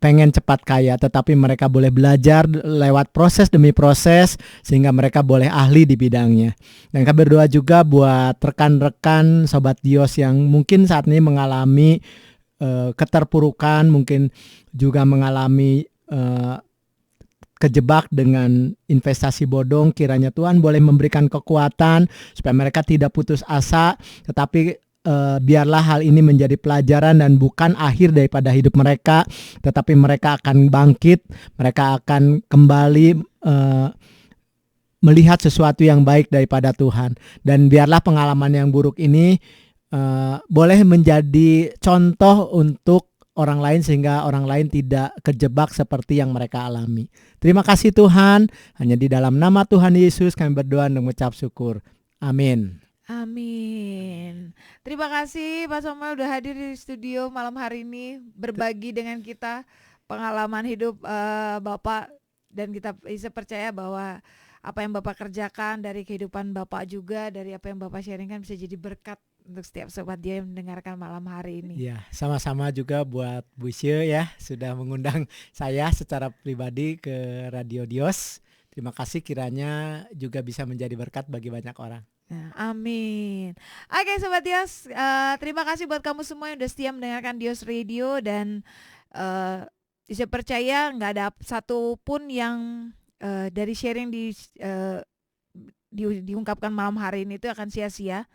pengen cepat kaya, tetapi mereka boleh belajar lewat proses demi proses sehingga mereka boleh ahli di bidangnya. Dan kami berdoa juga buat rekan-rekan sobat Dios yang mungkin saat ini mengalami keterpurukan, mungkin juga mengalami kejebak dengan investasi bodong. Kiranya Tuhan boleh memberikan kekuatan supaya mereka tidak putus asa, tetapi biarlah hal ini menjadi pelajaran dan bukan akhir daripada hidup mereka, tetapi mereka akan bangkit, mereka akan kembali melihat sesuatu yang baik daripada Tuhan. Dan biarlah pengalaman yang buruk ini boleh menjadi contoh untuk orang lain, sehingga orang lain tidak kejebak seperti yang mereka alami. Terima kasih Tuhan, hanya di dalam nama Tuhan Yesus kami berdoa dan mengucap syukur. Amin.
Amin. Terima kasih Pak Samuel udah hadir di studio malam hari ini, berbagi dengan kita pengalaman hidup Bapak, dan kita bisa percaya bahwa apa yang Bapak kerjakan dari kehidupan Bapak juga, dari apa yang Bapak sharingkan bisa jadi berkat untuk setiap sobat dia yang mendengarkan malam hari ini.
Ya, sama-sama juga buat Bu Sye ya, sudah mengundang saya secara pribadi ke Radio Dios. Terima kasih, kiranya juga bisa menjadi berkat bagi banyak orang.
Nah, amin. Oke Sobat Dios, terima kasih buat kamu semua yang udah setia mendengarkan Dios Radio, dan bisa percaya nggak ada satupun yang dari sharing diungkapkan malam hari ini itu akan sia-sia.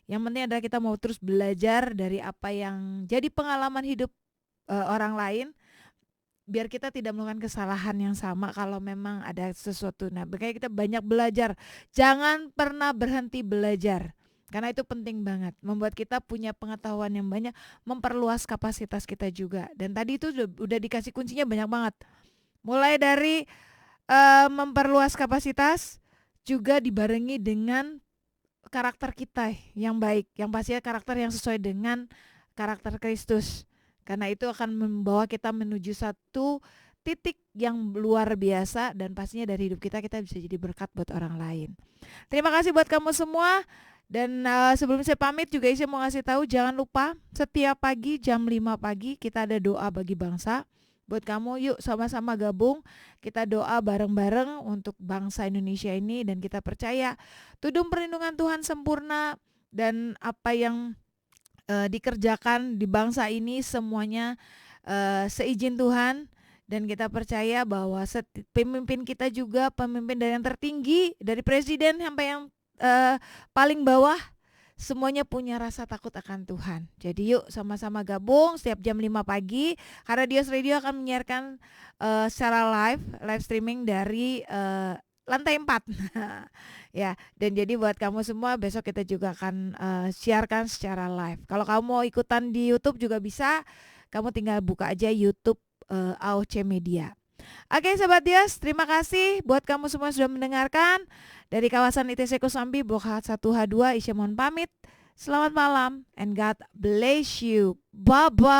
Yang penting adalah kita mau terus belajar dari apa yang jadi pengalaman hidup orang lain, biar kita tidak melakukan kesalahan yang sama kalau memang ada sesuatu. Nah, makanya kita banyak belajar. Jangan pernah berhenti belajar. Karena itu penting banget. Membuat kita punya pengetahuan yang banyak, memperluas kapasitas kita juga. Dan tadi itu udah dikasih kuncinya banyak banget. Mulai dari memperluas kapasitas, juga dibarengi dengan karakter kita yang baik, yang pastinya karakter yang sesuai dengan karakter Kristus. Karena itu akan membawa kita menuju satu titik yang luar biasa, dan pastinya dari hidup kita bisa jadi berkat buat orang lain. Terima kasih buat kamu semua. Dan sebelum saya pamit juga saya mau ngasih tahu, jangan lupa setiap pagi jam 5 pagi kita ada doa bagi bangsa. Buat kamu, yuk sama-sama gabung, kita doa bareng-bareng untuk bangsa Indonesia ini, dan kita percaya tudung perlindungan Tuhan sempurna, dan apa yang dikerjakan di bangsa ini semuanya seizin Tuhan. Dan kita percaya bahwa pemimpin kita juga pemimpin dari yang tertinggi, dari presiden sampai yang paling bawah, semuanya punya rasa takut akan Tuhan. Jadi yuk sama-sama gabung setiap jam 5 pagi. Karena Dios Radio akan menyiarkan secara live streaming dari lantai 4. Ya, dan jadi buat kamu semua besok kita juga akan siarkan secara live. Kalau kamu mau ikutan di YouTube juga bisa. Kamu tinggal buka aja YouTube AOC Media. Oke Sobat Dios, terima kasih buat kamu semua sudah mendengarkan. Dari kawasan ITC Kosambi, Blok H1H2, Isya mohon pamit. Selamat malam and God bless you. Bye-bye.